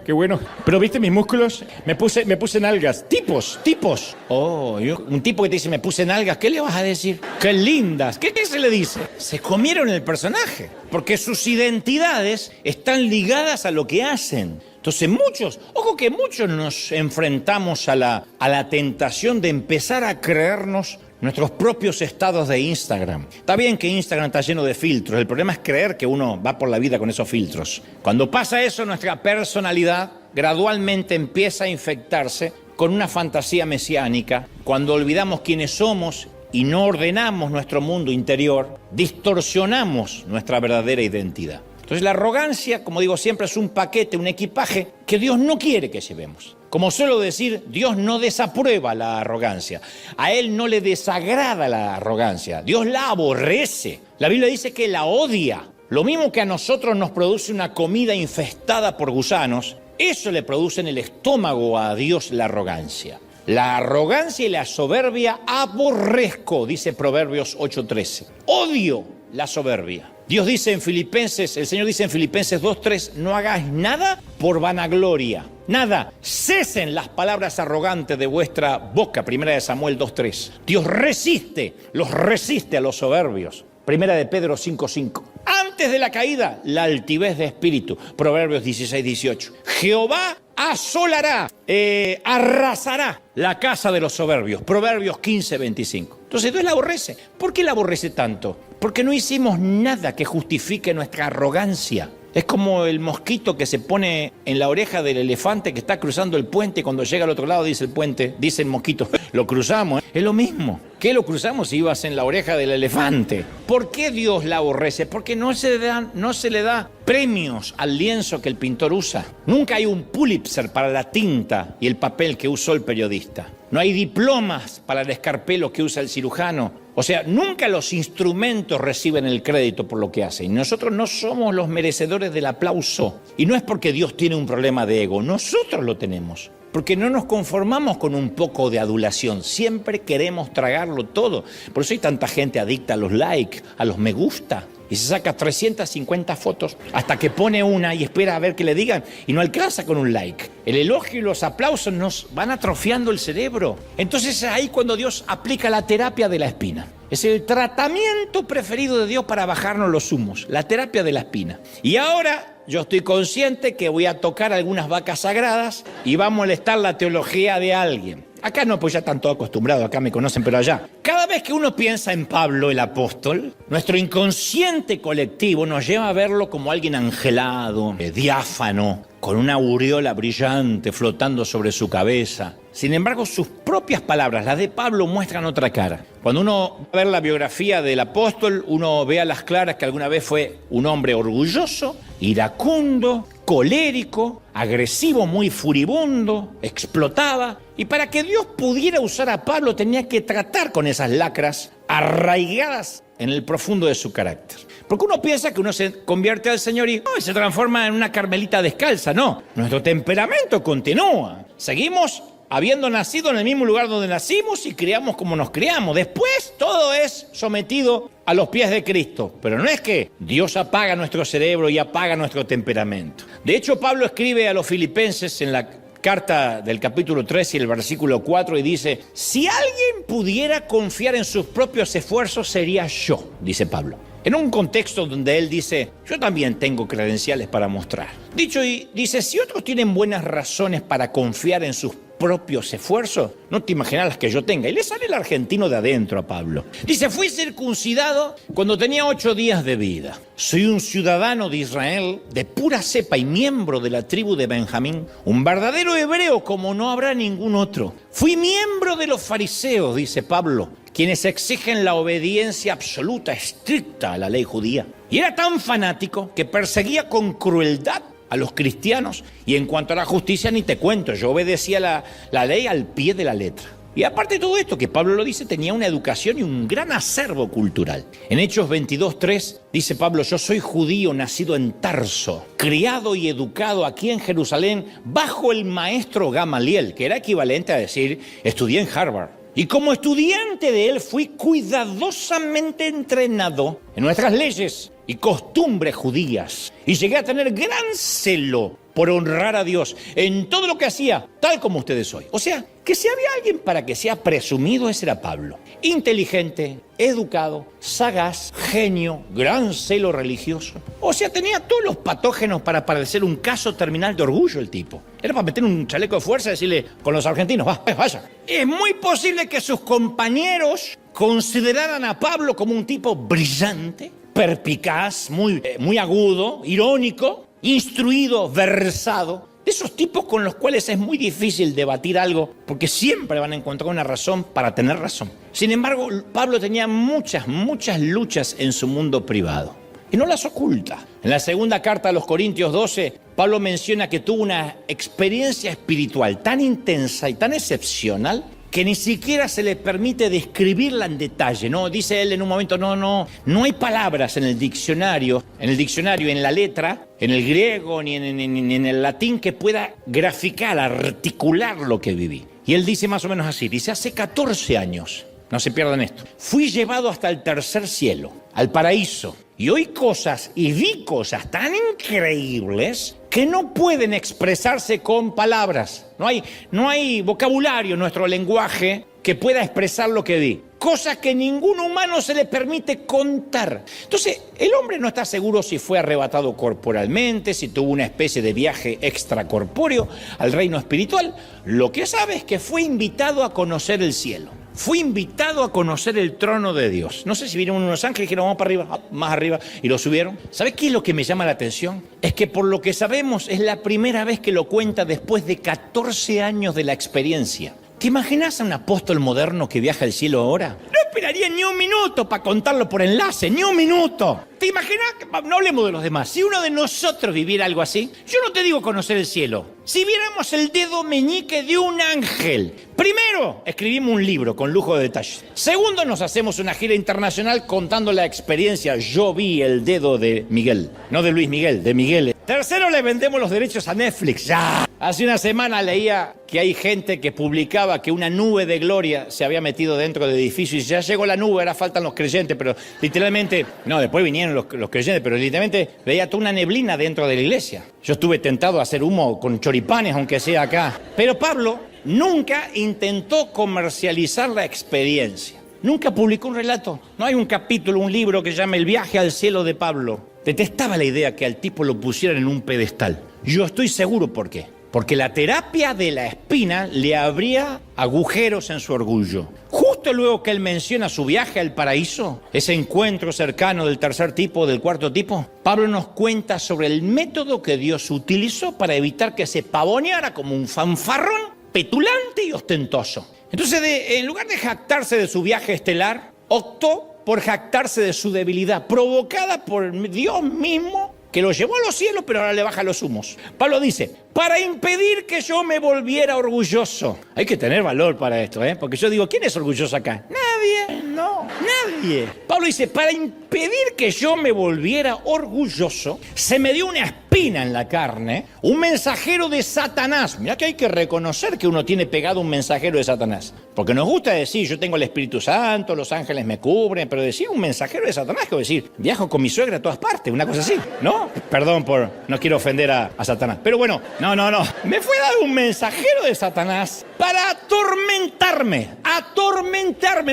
Qué bueno. Pero ¿viste mis músculos? Me puse nalgas. Tipos. Oh, un tipo que te dice, me puse nalgas. ¿Qué le vas a decir? ¡Qué lindas! ¿Qué se le dice? Se comieron el personaje. Porque sus identidades están ligadas a lo que hacen. Entonces muchos nos enfrentamos a la tentación de empezar a creernos nuestros propios estados de Instagram. Está bien que Instagram está lleno de filtros, el problema es creer que uno va por la vida con esos filtros. Cuando pasa eso, nuestra personalidad gradualmente empieza a infectarse con una fantasía mesiánica. Cuando olvidamos quiénes somos y no ordenamos nuestro mundo interior, distorsionamos nuestra verdadera identidad. Entonces la arrogancia, como digo siempre, es un paquete, un equipaje que Dios no quiere que llevemos. Como suelo decir, Dios no desaprueba la arrogancia. A Él no le desagrada la arrogancia. Dios la aborrece. La Biblia dice que la odia. Lo mismo que a nosotros nos produce una comida infestada por gusanos, eso le produce en el estómago a Dios la arrogancia. La arrogancia y la soberbia aborrezco, dice Proverbios 8:13. Odio la soberbia. Dios dice en Filipenses, el Señor dice en Filipenses 2:3, no hagáis nada por vanagloria, nada, cesen las palabras arrogantes de vuestra boca, 1 Samuel 2:3. Dios los resiste a los soberbios, 1 Pedro 5:5. Antes de la caída, la altivez de espíritu, Proverbios 16:18. Jehová asolará, arrasará la casa de los soberbios, Proverbios 15:25. Entonces Dios la aborrece. ¿Por qué la aborrece tanto? Porque no hicimos nada que justifique nuestra arrogancia. Es como el mosquito que se pone en la oreja del elefante que está cruzando el puente y cuando llega al otro lado dice el mosquito, lo cruzamos. Es lo mismo. ¿Qué lo cruzamos si ibas en la oreja del elefante? ¿Por qué Dios la aborrece? Porque no se le da premios al lienzo que el pintor usa. Nunca hay un Pulitzer para la tinta y el papel que usó el periodista. No hay diplomas para el escarpelo que usa el cirujano. O sea, nunca los instrumentos reciben el crédito por lo que hacen. Nosotros no somos los merecedores del aplauso. Y no es porque Dios tiene un problema de ego, nosotros lo tenemos. Porque no nos conformamos con un poco de adulación, siempre queremos tragarlo todo. Por eso hay tanta gente adicta a los likes, a los me gusta. Y se saca 350 fotos hasta que pone una y espera a ver qué le digan y no alcanza con un like. El elogio y los aplausos nos van atrofiando el cerebro. Entonces es ahí cuando Dios aplica la terapia de la espina. Es el tratamiento preferido de Dios para bajarnos los humos, la terapia de la espina. Y ahora yo estoy consciente que voy a tocar algunas vacas sagradas y va a molestar la teología de alguien. Acá no, pues ya están todos acostumbrados, acá me conocen, pero allá. Cada vez que uno piensa en Pablo, el apóstol, nuestro inconsciente colectivo nos lleva a verlo como alguien angelado, diáfano, con una aureola brillante flotando sobre su cabeza. Sin embargo, sus propias palabras, las de Pablo, muestran otra cara. Cuando uno va a ver la biografía del apóstol, uno ve a las claras que alguna vez fue un hombre orgulloso, iracundo, colérico, agresivo, muy furibundo, explotaba. Y para que Dios pudiera usar a Pablo tenía que tratar con esas lacras arraigadas en el profundo de su carácter. Porque uno piensa que uno se convierte al Señor y se transforma en una carmelita descalza. No, nuestro temperamento continúa. Seguimos habiendo nacido en el mismo lugar donde nacimos y criamos como nos criamos. Después todo es sometido a los pies de Cristo. Pero no es que Dios apaga nuestro cerebro y apaga nuestro temperamento. De hecho, Pablo escribe a los filipenses en la carta del capítulo 3 y el versículo 4 y dice: si alguien pudiera confiar en sus propios esfuerzos, sería yo, dice Pablo. En un contexto donde él dice: yo también tengo credenciales para mostrar. Dicho y dice: si otros tienen buenas razones para confiar en sus propios esfuerzos, no te imaginas las que yo tenga. Y le sale el argentino de adentro a Pablo. Dice: fui circuncidado cuando tenía 8 días de vida. Soy un ciudadano de Israel, de pura cepa y miembro de la tribu de Benjamín. Un verdadero hebreo como no habrá ningún otro. Fui miembro de los fariseos, dice Pablo, quienes exigen la obediencia absoluta, estricta a la ley judía. Y era tan fanático que perseguía con crueldad a los cristianos, y en cuanto a la justicia ni te cuento, yo obedecía la ley al pie de la letra. Y aparte de todo esto, que Pablo lo dice, tenía una educación y un gran acervo cultural. En Hechos 22:3 dice Pablo: yo soy judío nacido en Tarso, criado y educado aquí en Jerusalén bajo el maestro Gamaliel, que era equivalente a decir estudié en Harvard. Y como estudiante de él fui cuidadosamente entrenado en nuestras leyes y costumbres judías. Y llegué a tener gran celo por honrar a Dios en todo lo que hacía, tal como ustedes hoy. O sea, que si había alguien para que sea presumido, ese era Pablo. Inteligente, educado, sagaz, genio, gran celo religioso. O sea, tenía todos los patógenos para parecer un caso terminal de orgullo el tipo. Era para meter un chaleco de fuerza y decirle con los argentinos: vaya. Es muy posible que sus compañeros consideraran a Pablo como un tipo brillante, perspicaz, muy agudo, irónico, instruido, versado. De esos tipos con los cuales es muy difícil debatir algo, porque siempre van a encontrar una razón para tener razón. Sin embargo, Pablo tenía muchas luchas en su mundo privado, y no las oculta. En la segunda carta a los Corintios 12, Pablo menciona que tuvo una experiencia espiritual tan intensa y tan excepcional que ni siquiera se le permite describirla en detalle, ¿no? Dice él en un momento: no hay palabras en el diccionario, en la letra, en el griego ni en el latín que pueda graficar, articular lo que viví. Y él dice más o menos así, dice: hace 14 años, no se pierdan esto, fui llevado hasta el tercer cielo, al paraíso, y oí cosas y vi cosas tan increíbles que no pueden expresarse con palabras. No hay vocabulario en nuestro lenguaje que pueda expresar lo que vi. Cosas que ningún humano se le permite contar. Entonces, el hombre no está seguro si fue arrebatado corporalmente, si tuvo una especie de viaje extracorpóreo al reino espiritual. Lo que sabe es que fue invitado a conocer el cielo. Fue invitado a conocer el trono de Dios. No sé si vieron unos ángeles y dijeron: vamos para arriba, más arriba, y lo subieron. ¿Sabes qué es lo que me llama la atención? Es que por lo que sabemos es la primera vez que lo cuenta después de 14 años de la experiencia. ¿Te imaginas a un apóstol moderno que viaja al cielo ahora? No esperaría ni un minuto para contarlo por enlace, ni un minuto. ¿Te imaginas? No hablemos de los demás. Si uno de nosotros viviera algo así, yo no te digo conocer el cielo. Si viéramos el dedo meñique de un ángel, primero, escribimos un libro con lujo de detalles. Segundo, nos hacemos una gira internacional contando la experiencia. Yo vi el dedo de Miguel. No de Luis Miguel, de Miguel. Tercero, le vendemos los derechos a Netflix. ¡Ya! Hace una semana leía que hay gente que publicaba que una nube de gloria se había metido dentro del edificio y ya llegó la nube, ahora faltan los creyentes, pero literalmente, no, después vinieron los creyentes, pero literalmente veía toda una neblina dentro de la iglesia. Yo estuve tentado a hacer humo con choripanes, aunque sea acá. Pero Pablo nunca intentó comercializar la experiencia. Nunca publicó un relato. No hay un capítulo, un libro que llame El viaje al cielo de Pablo. Detestaba la idea que al tipo lo pusieran en un pedestal. Yo estoy seguro por qué. Porque la terapia de la espina le abría agujeros en su orgullo. Justo luego que él menciona su viaje al paraíso, ese encuentro cercano del tercer tipo, del cuarto tipo, Pablo nos cuenta sobre el método que Dios utilizó para evitar que se pavoneara como un fanfarrón petulante y ostentoso. Entonces, en lugar de jactarse de su viaje estelar, optó por jactarse de su debilidad, provocada por Dios mismo, que lo llevó a los cielos, pero ahora le baja los humos. Pablo dice: para impedir que yo me volviera orgulloso. Hay que tener valor para esto, porque yo digo, ¿quién es orgulloso acá? Nadie, no, nadie. Pablo dice: para impedir que yo me volviera orgulloso, se me dio una espina espina en la carne, un mensajero de Satanás. Mirá que hay que reconocer que uno tiene pegado un mensajero de Satanás. Porque nos gusta decir, yo tengo el Espíritu Santo, los ángeles me cubren, pero decir un mensajero de Satanás, que decir, viajo con mi suegra a todas partes, una cosa así, ¿no? Perdón no quiero ofender a Satanás. Pero bueno, no. Me fue dado un mensajero de Satanás para atormentarme.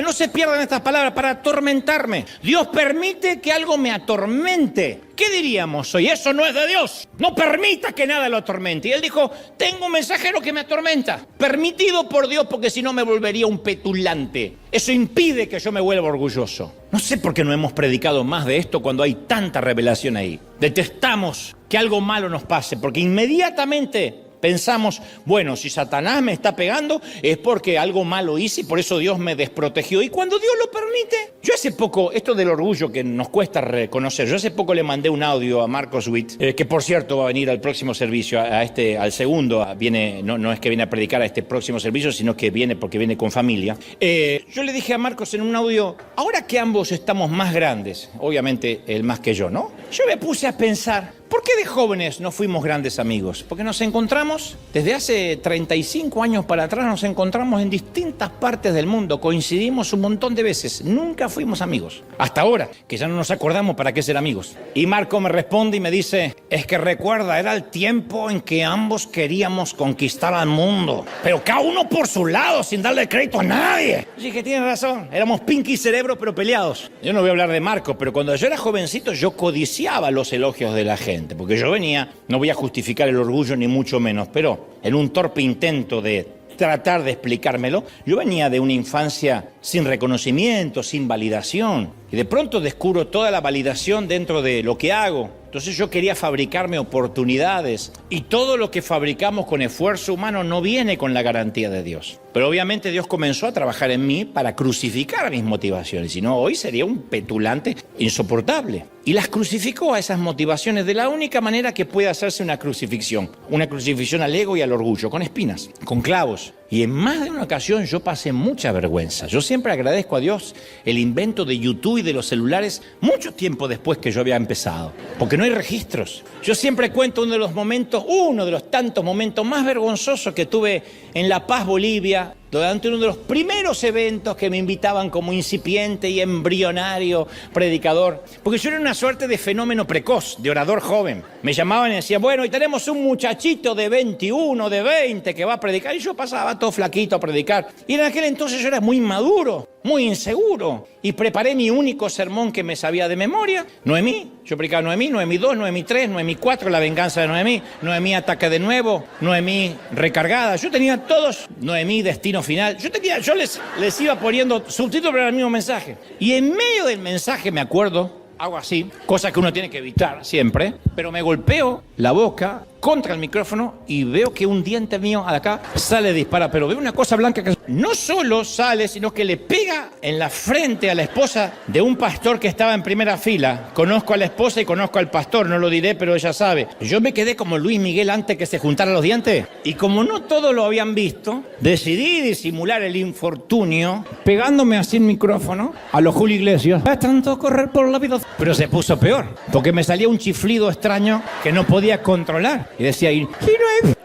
No se pierdan estas palabras, para atormentarme. Dios permite que algo me atormente. ¿Qué diríamos hoy? Eso no es de Dios. No permita que nada lo atormente. Y él dijo, tengo un mensajero que me atormenta. Permitido por Dios, porque si no me volvería un petulante. Eso impide que yo me vuelva orgulloso. No sé por qué no hemos predicado más de esto cuando hay tanta revelación ahí. Detestamos que algo malo nos pase, porque inmediatamente pensamos, bueno, si Satanás me está pegando es porque algo malo hice y por eso Dios me desprotegió. Y cuando Dios lo permite, yo hace poco, esto del orgullo que nos cuesta reconocer, yo hace poco le mandé un audio a Marcos Witt, que por cierto va a venir al próximo servicio, al segundo, no es que viene a predicar a este próximo servicio, sino que viene porque viene con familia. Yo le dije a Marcos en un audio, ahora que ambos estamos más grandes, obviamente él más que yo, ¿no? Yo me puse a pensar, ¿por qué de jóvenes no fuimos grandes amigos? Porque nos encontramos, desde hace 35 años para atrás, nos encontramos en distintas partes del mundo, coincidimos un montón de veces, nunca fuimos amigos. Hasta ahora, que ya no nos acordamos para qué ser amigos. Y Marco me responde y me dice, es que recuerda, era el tiempo en que ambos queríamos conquistar al mundo, pero cada uno por su lado, sin darle crédito a nadie. Yo dije, tienes razón, éramos Pinky y Cerebro, pero peleados. Yo no voy a hablar de Marco, pero cuando yo era jovencito, yo codiciaba los elogios de la gente. Porque yo venía, no voy a justificar el orgullo ni mucho menos, pero en un torpe intento de tratar de explicármelo, yo venía de una infancia sin reconocimiento, sin validación, y de pronto descubro toda la validación dentro de lo que hago. Entonces yo quería fabricarme oportunidades, y todo lo que fabricamos con esfuerzo humano no viene con la garantía de Dios. Pero obviamente Dios comenzó a trabajar en mí para crucificar mis motivaciones, si no hoy sería un petulante insoportable. Y las crucificó a esas motivaciones de la única manera que puede hacerse una crucifixión al ego y al orgullo, con espinas, con clavos. Y en más de una ocasión yo pasé mucha vergüenza. Yo siempre agradezco a Dios el invento de YouTube y de los celulares mucho tiempo después que yo había empezado, porque no hay registros. Yo siempre cuento uno de los tantos momentos más vergonzosos que tuve en La Paz, Bolivia, durante uno de los primeros eventos que me invitaban como incipiente y embrionario predicador, porque yo era una suerte de fenómeno precoz, de orador joven. Me llamaban y decían, bueno, y tenemos un muchachito de 21, de 20 que va a predicar, y yo pasaba todo flaquito a predicar. Y en aquel entonces yo era muy inmaduro, muy inseguro, y preparé mi único sermón que me sabía de memoria, Noemí. Yo predicaba Noemí, Noemí 2, Noemí 3, Noemí 4, la venganza de Noemí, Noemí ataque de nuevo, Noemí recargada. Yo tenía todos, Noemí destino final. Yo les iba poniendo subtítulos para el mismo mensaje. Y en medio del mensaje, me acuerdo, hago así, cosa que uno tiene que evitar siempre, pero me golpeo la boca contra el micrófono y veo que un diente mío de acá sale dispara, pero veo una cosa blanca que no solo sale, sino que le pega en la frente a la esposa de un pastor que estaba en primera fila. Conozco a la esposa y conozco al pastor, no lo diré, pero ella sabe. Yo me quedé como Luis Miguel antes que se juntaran los dientes, y como no todos lo habían visto, decidí disimular el infortunio pegándome así el micrófono a los Julio Iglesias. Es tanto correr por la vida. Pero se puso peor, porque me salía un chiflido extraño que no podía controlar. Y decía,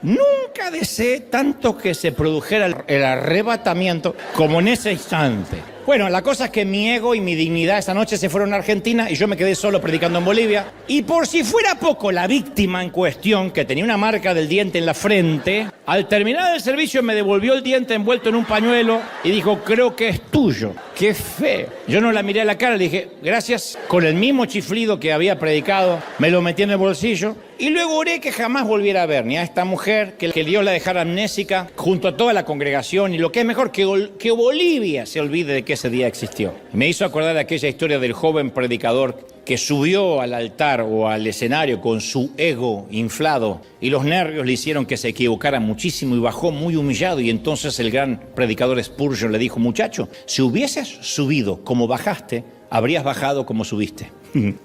nunca deseé tanto que se produjera el arrebatamiento como en ese instante. Bueno, la cosa es que mi ego y mi dignidad esa noche se fueron a Argentina y yo me quedé solo predicando en Bolivia. Y por si fuera poco, la víctima en cuestión, que tenía una marca del diente en la frente, al terminar el servicio me devolvió el diente envuelto en un pañuelo y dijo, creo que es tuyo. ¡Qué feo! Yo no la miré a la cara, le dije, gracias. Con el mismo chiflido que había predicado, me lo metí en el bolsillo. Y luego oré que jamás volviera a ver ni a esta mujer, que Dios la dejara amnésica junto a toda la congregación, y lo que es mejor, que Bolivia se olvide de que ese día existió. Me hizo acordar de aquella historia del joven predicador que subió al altar o al escenario con su ego inflado y los nervios le hicieron que se equivocara muchísimo y bajó muy humillado, y entonces el gran predicador Spurgeon le dijo, muchacho, si hubieses subido como bajaste, habrías bajado como subiste.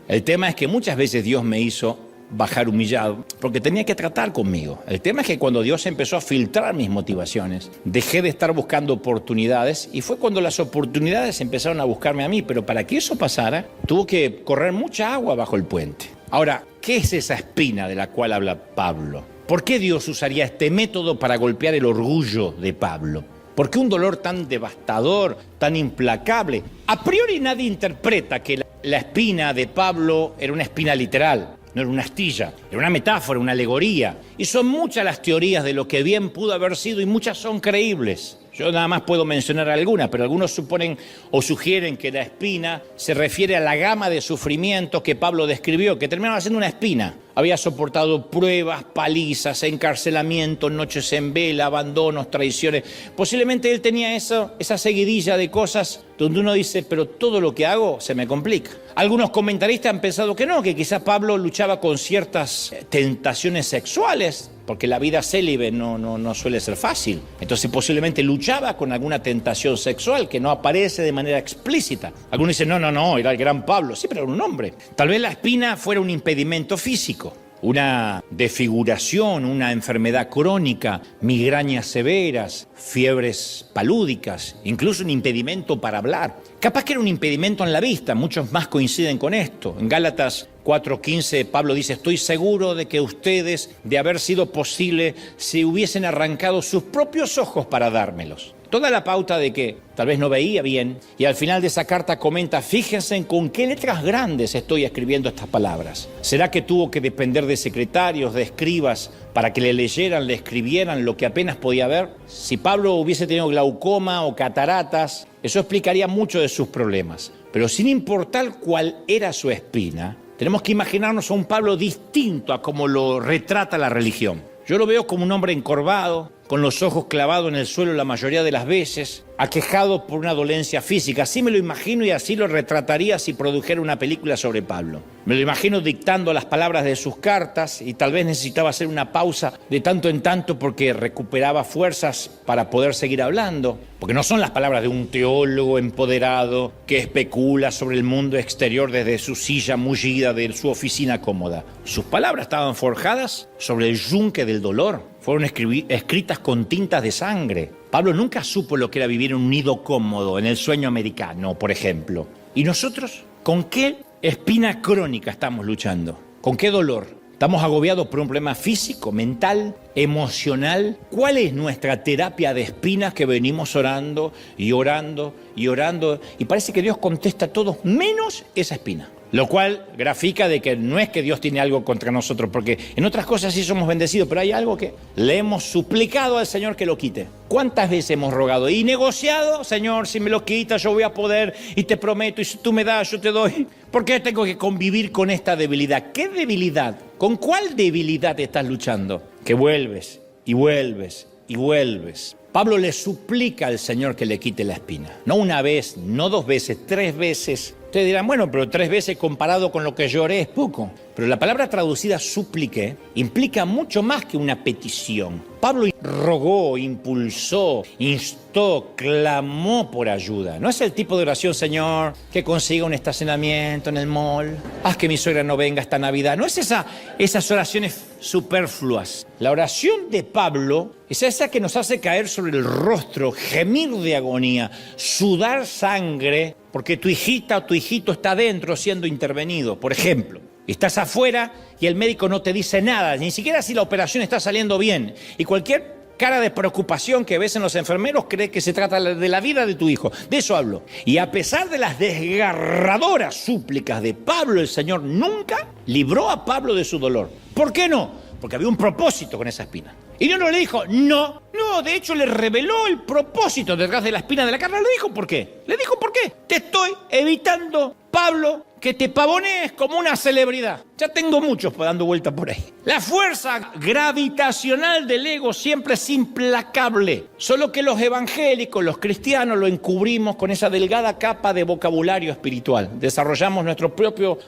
El tema es que muchas veces Dios me hizo bajar humillado, porque tenía que tratar conmigo. El tema es que cuando Dios empezó a filtrar mis motivaciones, dejé de estar buscando oportunidades, y fue cuando las oportunidades empezaron a buscarme a mí. Pero para que eso pasara, tuvo que correr mucha agua bajo el puente. Ahora, ¿Qué es esa espina de la cual habla Pablo? ¿Por qué Dios usaría este método para golpear el orgullo de Pablo? ¿Por qué un dolor tan devastador, tan implacable? A priori nadie interpreta que la espina de Pablo era una espina literal, no era una astilla, era una metáfora, una alegoría. Y son muchas las teorías de lo que bien pudo haber sido y muchas son creíbles. Yo nada más puedo mencionar algunas, pero algunos suponen o sugieren que la espina se refiere a la gama de sufrimientos que Pablo describió, que terminaba siendo una espina. Había soportado pruebas, palizas, encarcelamientos, noches en vela, abandonos, traiciones. Posiblemente él tenía esa seguidilla de cosas donde uno dice, pero todo lo que hago se me complica. Algunos comentaristas han pensado que no, que quizás Pablo luchaba con ciertas tentaciones sexuales, porque la vida célibe no suele ser fácil. Entonces posiblemente luchaba con alguna tentación sexual que no aparece de manera explícita. Algunos dicen, no, era el gran Pablo. Sí, pero era un hombre. Tal vez la espina fuera un impedimento físico, una desfiguración, una enfermedad crónica, migrañas severas, fiebres palúdicas, incluso un impedimento para hablar. Capaz que era un impedimento en la vista, muchos más coinciden con esto. En Gálatas 4:15 Pablo dice, estoy seguro de que ustedes, de haber sido posible, se hubiesen arrancado sus propios ojos para dármelos. Toda la pauta de que tal vez no veía bien, y al final de esa carta comenta, fíjense con qué letras grandes estoy escribiendo estas palabras. ¿Será que tuvo que depender de secretarios, de escribas, para que le leyeran, le escribieran lo que apenas podía ver? Si Pablo hubiese tenido glaucoma o cataratas, eso explicaría mucho de sus problemas. Pero sin importar cuál era su espina, tenemos que imaginarnos a un Pablo distinto a como lo retrata la religión. Yo lo veo como un hombre encorvado, con los ojos clavados en el suelo la mayoría de las veces, aquejado por una dolencia física. Así me lo imagino y así lo retrataría si produjera una película sobre Pablo. Me lo imagino dictando las palabras de sus cartas y tal vez necesitaba hacer una pausa de tanto en tanto porque recuperaba fuerzas para poder seguir hablando. Porque no son las palabras de un teólogo empoderado que especula sobre el mundo exterior desde su silla mullida de su oficina cómoda. Sus palabras estaban forjadas sobre el yunque del dolor. Fueron escritas con tintas de sangre. Pablo nunca supo lo que era vivir en un nido cómodo, en el sueño americano, por ejemplo. ¿Y nosotros? ¿Con qué espina crónica estamos luchando? ¿Con qué dolor? ¿Estamos agobiados por un problema físico, mental, emocional? ¿Cuál es nuestra terapia de espinas que venimos orando y orando y orando? Y parece que Dios contesta todo menos esa espina. Lo cual grafica de que no es que Dios tiene algo contra nosotros, porque en otras cosas sí somos bendecidos, pero hay algo que le hemos suplicado al Señor que lo quite. ¿Cuántas veces hemos rogado y negociado? Señor, si me lo quitas yo voy a poder y te prometo, y si tú me das yo te doy. ¿Por qué tengo que convivir con esta debilidad? ¿Qué debilidad? ¿Con cuál debilidad estás luchando? Que vuelves y vuelves y vuelves. Pablo le suplica al Señor que le quite la espina. No una vez, no 2 veces, 3 veces. Ustedes dirán, bueno, pero 3 veces comparado con lo que lloré es poco. Pero la palabra traducida súplique implica mucho más que una petición. Pablo rogó, impulsó, instó, clamó por ayuda. No es el tipo de oración, Señor, que consiga un estacionamiento en el mall. Haz que mi suegra no venga esta Navidad. No es esas oraciones superfluas. La oración de Pablo es esa que nos hace caer sobre el rostro, gemir de agonía, sudar sangre, porque tu hijita o tu hijito está adentro siendo intervenido. Por ejemplo, estás afuera y el médico no te dice nada, ni siquiera si la operación está saliendo bien. Y cualquier cara de preocupación que ves en los enfermeros cree que se trata de la vida de tu hijo. De eso hablo. Y a pesar de las desgarradoras súplicas de Pablo, el Señor nunca libró a Pablo de su dolor. ¿Por qué no? Porque había un propósito con esa espina. Y Dios no le dijo, no, de hecho le reveló el propósito detrás de la espina de la carne. Le dijo, ¿por qué? Le dijo, ¿por qué? Te estoy evitando, Pablo, que te pavonees como una celebridad. Ya tengo muchos dando vuelta por ahí. La fuerza gravitacional del ego siempre es implacable. Solo que los evangélicos, los cristianos, lo encubrimos con esa delgada capa de vocabulario espiritual. Desarrollamos nuestro propio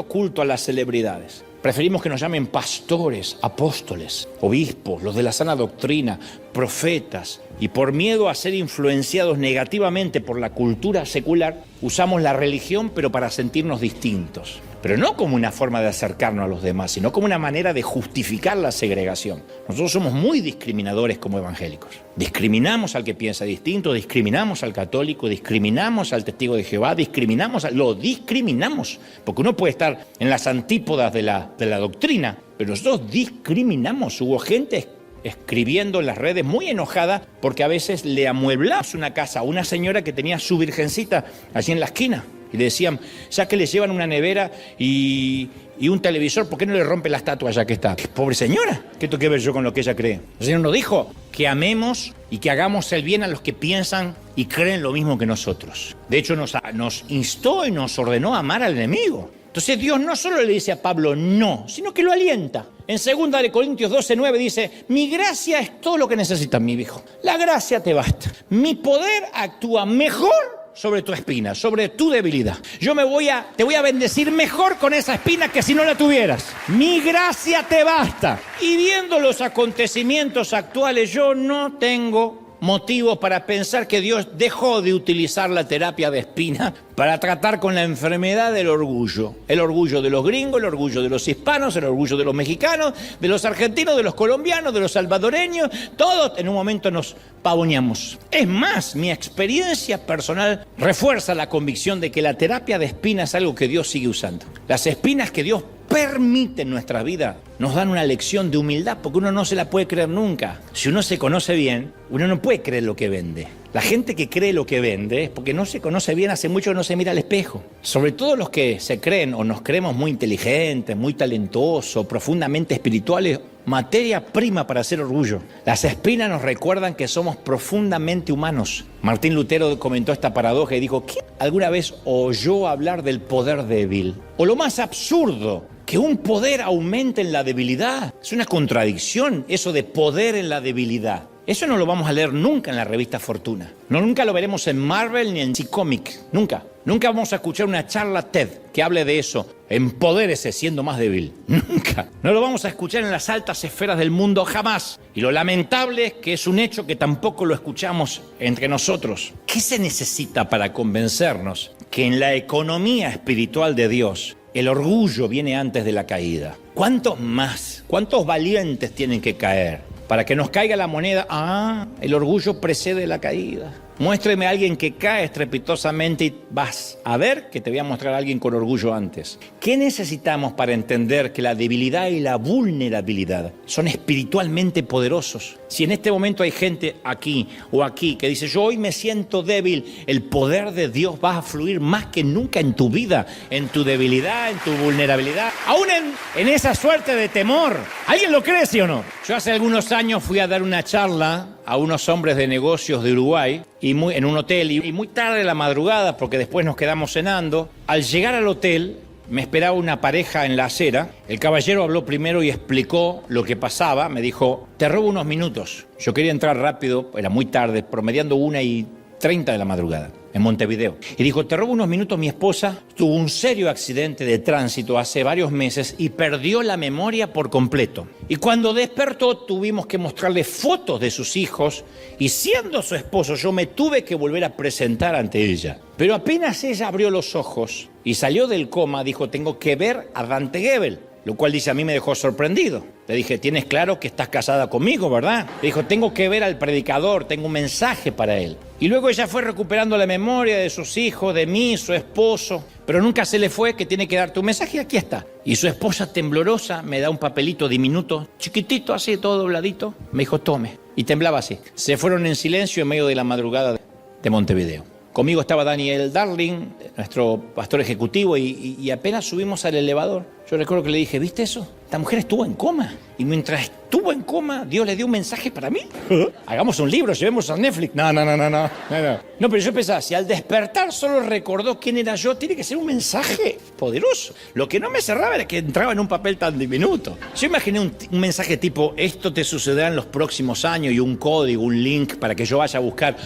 culto a las celebridades. Preferimos que nos llamen pastores, apóstoles, obispos, los de la sana doctrina, profetas. Y por miedo a ser influenciados negativamente por la cultura secular, usamos la religión pero para sentirnos distintos. pero no como una forma de acercarnos a los demás, sino como una manera de justificar la segregación. Nosotros somos muy discriminadores como evangélicos. Discriminamos al que piensa distinto, discriminamos al católico, discriminamos al testigo de Jehová, lo discriminamos, porque uno puede estar en las antípodas de la doctrina, pero nosotros discriminamos. Hubo gente escribiendo en las redes muy enojada porque a veces le amueblamos una casa a una señora que tenía su virgencita allí en la esquina. Y le decían, ya que le llevan una nevera y un televisor, ¿por qué no le rompe la estatua ya que está? Pobre señora, ¿qué tengo que ver yo con lo que ella cree? El Señor nos dijo que amemos y que hagamos el bien a los que piensan y creen lo mismo que nosotros. De hecho, nos instó y nos ordenó a amar al enemigo. Entonces Dios no solo le dice a Pablo no, sino que lo alienta. En 2 Corintios 12:9 dice, mi gracia es todo lo que necesitas, mi hijo. La gracia te basta. Mi poder actúa mejor sobre tu espina, sobre tu debilidad. Te voy a bendecir mejor con esa espina que si no la tuvieras. Mi gracia te basta. Y viendo los acontecimientos actuales, yo no tengo motivos para pensar que Dios dejó de utilizar la terapia de espina para tratar con la enfermedad del orgullo. El orgullo de los gringos, el orgullo de los hispanos, el orgullo de los mexicanos, de los argentinos, de los colombianos, de los salvadoreños. Todos en un momento nos pavoneamos. Es más, mi experiencia personal refuerza la convicción de que la terapia de espina es algo que Dios sigue usando. Las espinas que Dios permite en nuestra vida nos dan una lección de humildad, porque uno no se la puede creer nunca. Si uno se conoce bien, uno no puede creer lo que vende. La gente que cree lo que vende es porque no se conoce bien, hace mucho que no se mira al espejo. Sobre todo los que se creen o nos creemos muy inteligentes, muy talentosos, profundamente espirituales, materia prima para hacer orgullo. Las espinas nos recuerdan que somos profundamente humanos. Martín Lutero comentó esta paradoja y dijo, ¿quién alguna vez oyó hablar del poder débil? O lo más absurdo, que un poder aumente en la debilidad. Es una contradicción eso de poder en la debilidad. Eso no lo vamos a leer nunca en la revista Fortuna. Nunca lo veremos en Marvel ni en C-Comic. Nunca. Nunca vamos a escuchar una charla TED que hable de eso. Empodérese siendo más débil. Nunca. No lo vamos a escuchar en las altas esferas del mundo jamás. Y lo lamentable es que es un hecho que tampoco lo escuchamos entre nosotros. ¿Qué se necesita para convencernos que en la economía espiritual de Dios el orgullo viene antes de la caída? ¿Cuántos más? ¿Cuántos valientes tienen que caer para que nos caiga la moneda? El orgullo precede la caída. Muéstreme a alguien que cae estrepitosamente y vas a ver que te voy a mostrar a alguien con orgullo antes. ¿Qué necesitamos para entender que la debilidad y la vulnerabilidad son espiritualmente poderosos? Si en este momento hay gente aquí o aquí que dice, yo hoy me siento débil, el poder de Dios va a fluir más que nunca en tu vida, en tu debilidad, en tu vulnerabilidad, aún en esa suerte de temor. ¿Alguien lo cree, sí o no? Yo hace algunos años fui a dar una charla a unos hombres de negocios de Uruguay en un hotel y muy tarde de la madrugada, porque después nos quedamos cenando. Al llegar al hotel me esperaba una pareja en la acera. El caballero habló primero y explicó lo que pasaba. Me dijo, te robo unos minutos. Yo quería entrar rápido, era muy tarde, promediando 1:30 de la madrugada en Montevideo. Y dijo, te robo unos minutos, mi esposa tuvo un serio accidente de tránsito hace varios meses y perdió la memoria por completo. Y cuando despertó tuvimos que mostrarle fotos de sus hijos y siendo su esposo yo me tuve que volver a presentar ante ella. Pero apenas ella abrió los ojos y salió del coma, dijo, tengo que ver a Dante Gebel. Lo cual dice, a mí me dejó sorprendido. Le dije, tienes claro que estás casada conmigo, ¿verdad? Le dijo, tengo que ver al predicador, tengo un mensaje para él. Y luego ella fue recuperando la memoria de sus hijos, de mí, su esposo. Pero nunca se le fue que tiene que darte un mensaje y aquí está. Y su esposa temblorosa me da un papelito diminuto, chiquitito, así, todo dobladito. Me dijo, tome. Y temblaba así. Se fueron en silencio en medio de la madrugada de Montevideo. Conmigo estaba Daniel Darling, nuestro pastor ejecutivo, y apenas subimos al elevador, yo recuerdo que le dije, ¿viste eso? Esta mujer estuvo en coma. Y mientras estuvo en coma, Dios le dio un mensaje para mí. Hagamos un libro, llevemos a Netflix. No, pero yo pensaba, si al despertar solo recordó quién era yo, tiene que ser un mensaje poderoso. Lo que no me cerraba era que entraba en un papel tan diminuto. Yo imaginé un mensaje tipo, esto te sucederá en los próximos años, y un código, un link para que yo vaya a buscar,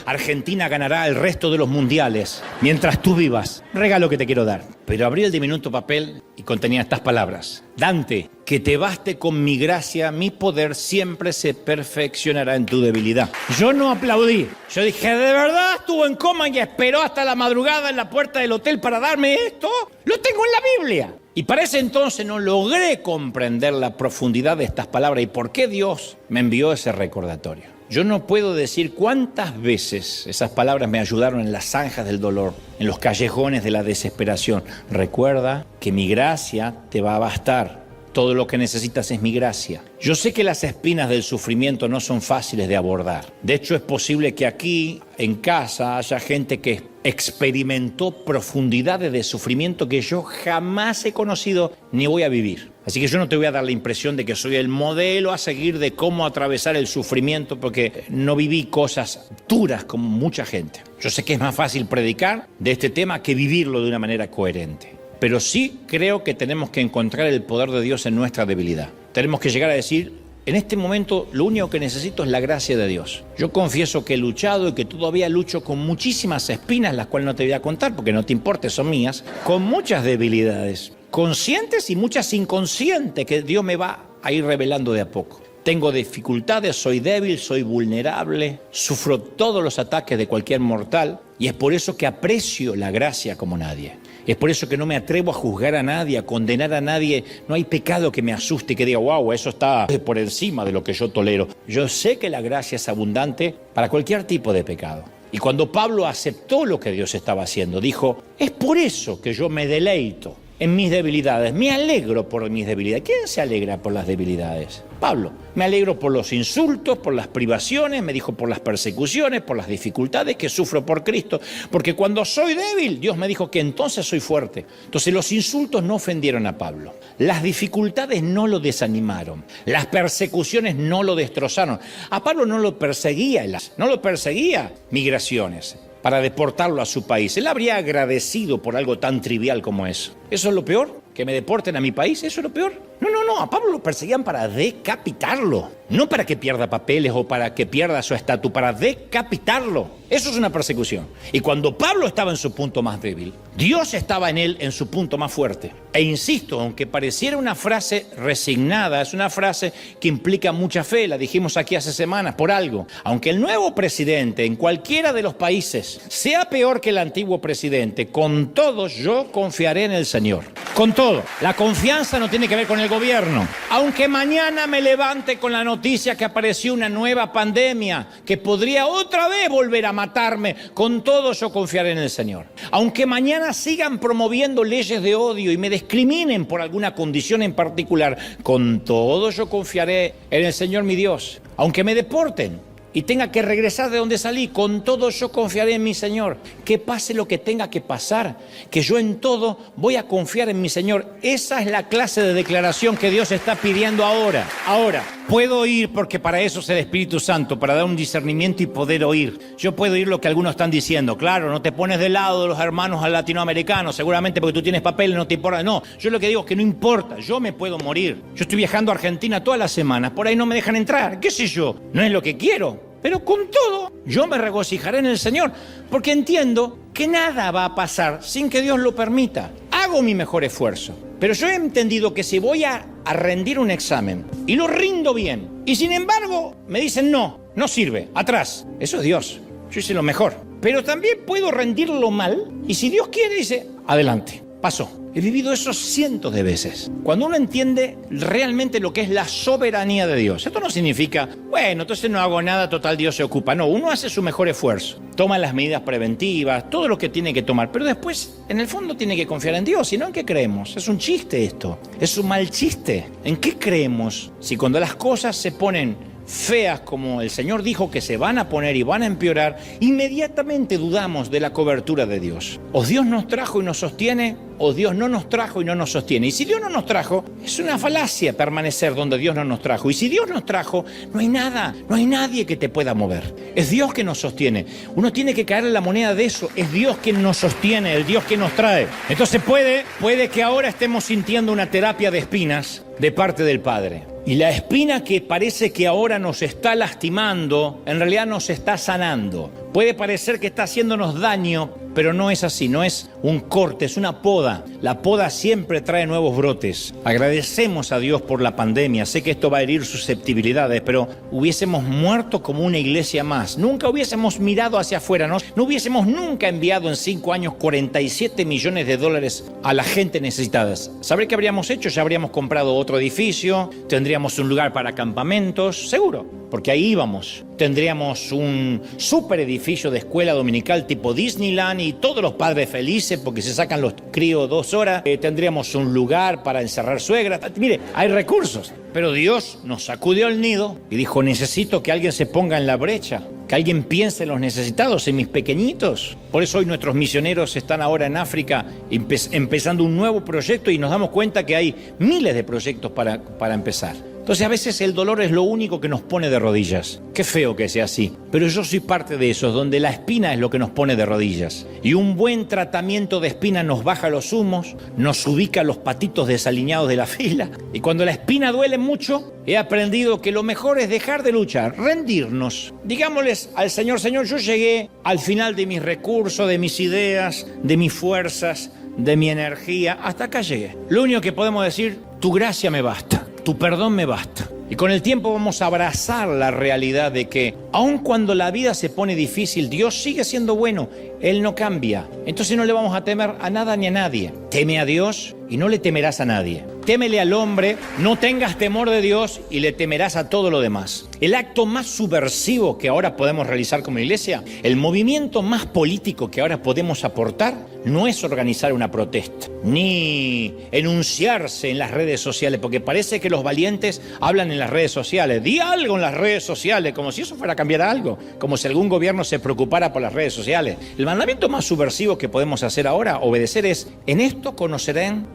Argentina ganará el resto de los mundiales mientras tú vivas. Regalo que te quiero dar. pero abrí el diminuto papel y contenía estas palabras. Dante, que te baste con mi gracia, mi poder siempre se perfeccionará en tu debilidad. Yo no aplaudí. Yo dije, ¿de verdad estuvo en coma y esperó hasta la madrugada en la puerta del hotel para darme esto? Lo tengo en la Biblia. Y para ese entonces no logré comprender la profundidad de estas palabras y por qué Dios me envió ese recordatorio. Yo no puedo decir cuántas veces esas palabras me ayudaron en las zanjas del dolor, en los callejones de la desesperación. Recuerda que mi gracia te va a bastar. Todo lo que necesitas es mi gracia. Yo sé que las espinas del sufrimiento no son fáciles de abordar. De hecho, es posible que aquí, en casa, haya gente que experimentó profundidades de sufrimiento que yo jamás he conocido ni voy a vivir. Así que yo no te voy a dar la impresión de que soy el modelo a seguir de cómo atravesar el sufrimiento, porque no viví cosas duras como mucha gente. Yo sé que es más fácil predicar de este tema que vivirlo de una manera coherente. Pero sí creo que tenemos que encontrar el poder de Dios en nuestra debilidad. Tenemos que llegar a decir, en este momento lo único que necesito es la gracia de Dios. Yo confieso que he luchado y que todavía lucho con muchísimas espinas, las cuales no te voy a contar porque no te importe, son mías, con muchas debilidades, conscientes y muchas inconscientes que Dios me va a ir revelando de a poco. Tengo dificultades, soy débil, soy vulnerable, sufro todos los ataques de cualquier mortal y es por eso que aprecio la gracia como nadie. Es por eso que no me atrevo a juzgar a nadie, a condenar a nadie. No hay pecado que me asuste y que diga, wow, eso está por encima de lo que yo tolero. Yo sé que la gracia es abundante para cualquier tipo de pecado. Y cuando Pablo aceptó lo que Dios estaba haciendo, dijo, es por eso que yo me deleito en mis debilidades, me alegro por mis debilidades. ¿Quién se alegra por las debilidades? Pablo. Me alegro por los insultos, por las privaciones, me dijo por las persecuciones, por las dificultades que sufro por Cristo. Porque cuando soy débil, Dios me dijo que entonces soy fuerte. Entonces los insultos no ofendieron a Pablo. Las dificultades no lo desanimaron. Las persecuciones no lo destrozaron. A Pablo no lo perseguía migraciones para deportarlo a su país. Él habría agradecido por algo tan trivial como eso. ¿Eso es lo peor? ¿Que me deporten a mi país? ¿Eso es lo peor? No, a Pablo lo perseguían para decapitarlo. No para que pierda papeles o para que pierda su estatus, para decapitarlo. Eso es una persecución. Y cuando Pablo estaba en su punto más débil, Dios estaba en él en su punto más fuerte. E insisto, aunque pareciera una frase resignada, es una frase que implica mucha fe, la dijimos aquí hace semanas, por algo. Aunque el nuevo presidente en cualquiera de los países sea peor que el antiguo presidente, con todo yo confiaré en el Señor. Con todo. La confianza no tiene que ver con el gobierno. Aunque mañana me levante con la noticia que apareció una nueva pandemia que podría otra vez volver a matarme, con todo yo confiaré en el Señor. Aunque mañana sigan promoviendo leyes de odio y me discriminen por alguna condición en particular, con todo yo confiaré en el Señor mi Dios. Aunque me deporten y tenga que regresar de donde salí, con todo yo confiaré en mi Señor. Que pase lo que tenga que pasar, que yo en todo voy a confiar en mi Señor. Esa es la clase de declaración que Dios está pidiendo ahora. Ahora, puedo oír, porque para eso es el Espíritu Santo, para dar un discernimiento y poder oír. Yo puedo oír lo que algunos están diciendo. Claro, no te pones del lado de los hermanos latinoamericanos, seguramente porque tú tienes papeles, no te importa. No, yo lo que digo es que no importa, yo me puedo morir. Yo estoy viajando a Argentina todas las semanas, por ahí no me dejan entrar, qué sé yo, no es lo que quiero. Pero con todo, yo me regocijaré en el Señor, porque entiendo que nada va a pasar sin que Dios lo permita. Hago mi mejor esfuerzo, pero yo he entendido que si voy a rendir un examen y lo rindo bien, y sin embargo me dicen no sirve, atrás, eso es Dios, yo hice lo mejor. Pero también puedo rendirlo mal, y si Dios quiere, dice, adelante, pasó. He vivido eso cientos de veces. Cuando uno entiende realmente lo que es la soberanía de Dios. Esto no significa, bueno, entonces no hago nada, total Dios se ocupa. No, uno hace su mejor esfuerzo. Toma las medidas preventivas, todo lo que tiene que tomar. Pero después, en el fondo, tiene que confiar en Dios. Si no, ¿en qué creemos? Es un chiste esto. Es un mal chiste. ¿En qué creemos? Si cuando las cosas se ponen feas como el Señor dijo que se van a poner y van a empeorar, inmediatamente dudamos de la cobertura de Dios. O Dios nos trajo y nos sostiene, o Dios no nos trajo y no nos sostiene. Y si Dios no nos trajo, es una falacia permanecer donde Dios no nos trajo. Y si Dios nos trajo, no hay nada, no hay nadie que te pueda mover. Es Dios que nos sostiene. Uno tiene que caer en la moneda de eso. Es Dios quien nos sostiene, el Dios que nos trae. Entonces puede que ahora estemos sintiendo una terapia de espinas de parte del Padre. Y la espina que parece que ahora nos está lastimando, en realidad nos está sanando. Puede parecer que está haciéndonos daño, pero no es así, no es un corte, es una poda. La poda siempre trae nuevos brotes. Agradecemos a Dios por la pandemia. Sé que esto va a herir susceptibilidades, pero hubiésemos muerto como una iglesia más. Nunca hubiésemos mirado hacia afuera, ¿no? No hubiésemos nunca enviado en 5 años 47 millones de dólares a la gente necesitada. ¿Sabré qué habríamos hecho? Ya habríamos comprado otro edificio, tendríamos un lugar para campamentos, seguro, porque ahí íbamos. Tendríamos un super edificio de escuela dominical tipo Disneyland y todos los padres felices porque se sacan los críos 2 horas. Tendríamos un lugar para encerrar suegras. Mire, hay recursos. Pero Dios nos sacudió el nido y dijo, necesito que alguien se ponga en la brecha, que alguien piense en los necesitados, en mis pequeñitos. Por eso hoy nuestros misioneros están ahora en África empezando un nuevo proyecto y nos damos cuenta que hay miles de proyectos para empezar. Entonces a veces el dolor es lo único que nos pone de rodillas. Qué feo que sea así, pero yo soy parte de esos, donde la espina es lo que nos pone de rodillas. Y un buen tratamiento de espina nos baja los humos, nos ubica los patitos desalineados de la fila. Y cuando la espina duele mucho, he aprendido que lo mejor es dejar de luchar, rendirnos. Digámosles al Señor, Señor, yo llegué al final de mis recursos, de mis ideas, de mis fuerzas, de mi energía. Hasta acá llegué. Lo único que podemos decir, tu gracia me basta. Tu perdón me basta. Y con el tiempo vamos a abrazar la realidad de que, aun cuando la vida se pone difícil, Dios sigue siendo bueno. Él no cambia. Entonces no le vamos a temer a nada ni a nadie. Teme a Dios y no le temerás a nadie. Témele al hombre, no tengas temor de Dios y le temerás a todo lo demás. El acto más subversivo que ahora podemos realizar como iglesia, el movimiento más político que ahora podemos aportar, no es organizar una protesta, ni enunciarse en las redes sociales, porque parece que los valientes hablan en las redes sociales. Di algo en las redes sociales, como si eso fuera a cambiar algo, como si algún gobierno se preocupara por las redes sociales. El mandamiento más subversivo que podemos hacer ahora, obedecer, es: en esto conocerán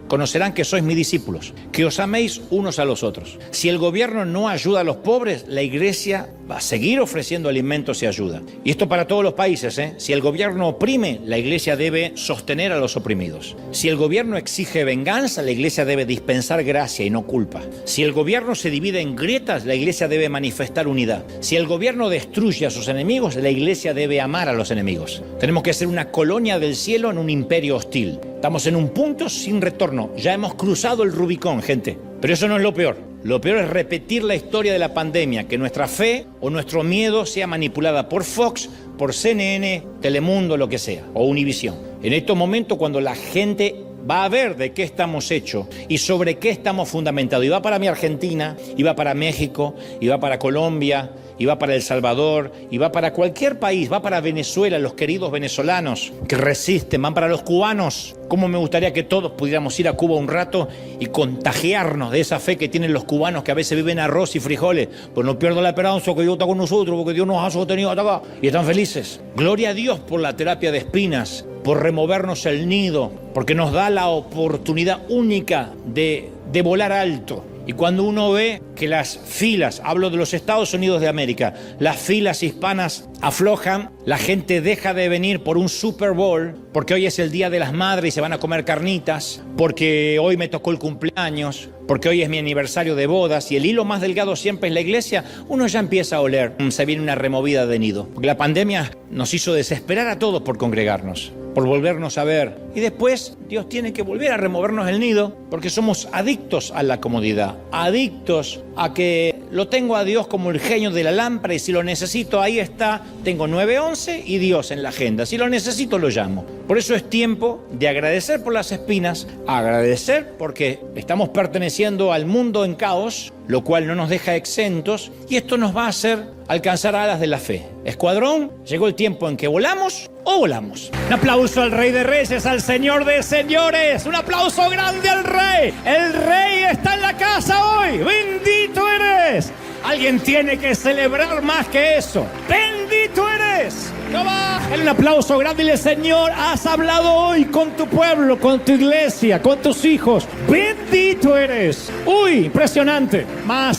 que sois mis discípulos, que os améis unos a los otros. Si el gobierno no ayuda a los pobres, la iglesia va a seguir ofreciendo alimentos y ayuda. Y esto para todos los países, ¿eh? Si el gobierno oprime, la iglesia debe sostener a los oprimidos. Si el gobierno exige venganza, la iglesia debe dispensar gracia y no culpa. Si el gobierno se divide en grietas, la iglesia debe manifestar unidad. Si el gobierno destruye a sus enemigos, la iglesia debe amar a los enemigos. Tenemos que ser una colonia del cielo en un imperio hostil. Estamos en un punto sin retorno. Ya hemos cruzado el Rubicón, gente. Pero eso no es lo peor. Lo peor es repetir la historia de la pandemia, que nuestra fe o nuestro miedo sea manipulada por Fox, por CNN, Telemundo, lo que sea, o Univisión. En estos momentos, cuando la gente va a ver de qué estamos hechos y sobre qué estamos fundamentados, y va para mi Argentina, y va para México, y va para Colombia, y va para El Salvador, y va para cualquier país, va para Venezuela, los queridos venezolanos que resisten, van para los cubanos. Cómo me gustaría que todos pudiéramos ir a Cuba un rato y contagiarnos de esa fe que tienen los cubanos, que a veces viven arroz y frijoles. Pues no pierdo la esperanza, que Dios está con nosotros, porque Dios nos ha sostenido hasta acá. Y están felices. Gloria a Dios por la terapia de espinas, por removernos el nido, porque nos da la oportunidad única de volar alto. Y cuando uno ve que las filas, hablo de los Estados Unidos de América, las filas hispanas aflojan, la gente deja de venir por un Super Bowl, porque hoy es el Día de las Madres y se van a comer carnitas, porque hoy me tocó el cumpleaños, porque hoy es mi aniversario de bodas, y el hilo más delgado siempre es la iglesia, uno ya empieza a oler, se viene una removida de nido. Porque la pandemia nos hizo desesperar a todos por congregarnos, por volvernos a ver. Y después Dios tiene que volver a removernos el nido, porque somos adictos a la comodidad, adictos a que lo tengo a Dios como el genio de la lámpara, y si lo necesito, ahí está, tengo 911 y Dios en la agenda. Si lo necesito, lo llamo. Por eso es tiempo de agradecer por las espinas, agradecer porque estamos perteneciendo al mundo en caos, lo cual no nos deja exentos, y esto nos va a hacer alcanzar alas de la fe. Escuadrón, llegó el tiempo en que volamos o volamos. Un aplauso al Rey de Reyes, al Señor de Señores. Un aplauso grande al Rey. El Rey está en la casa hoy. Bendito eres. Alguien tiene que celebrar más que eso. Bendito eres. No va. Dale un aplauso grande y dile: Señor, has hablado hoy con tu pueblo, con tu iglesia, con tus hijos. Bendito eres. Uy, impresionante. Más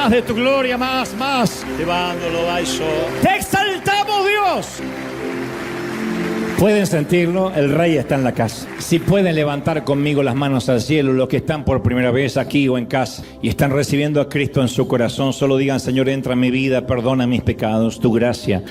de tu gloria, más. Llevándolo a eso. Te exaltamos, Dios. Pueden sentirlo, el Rey está en la casa. Si pueden levantar conmigo las manos al cielo, los que están por primera vez aquí o en casa y están recibiendo a Cristo en su corazón, solo digan: Señor, entra en mi vida, perdona mis pecados, tu gracia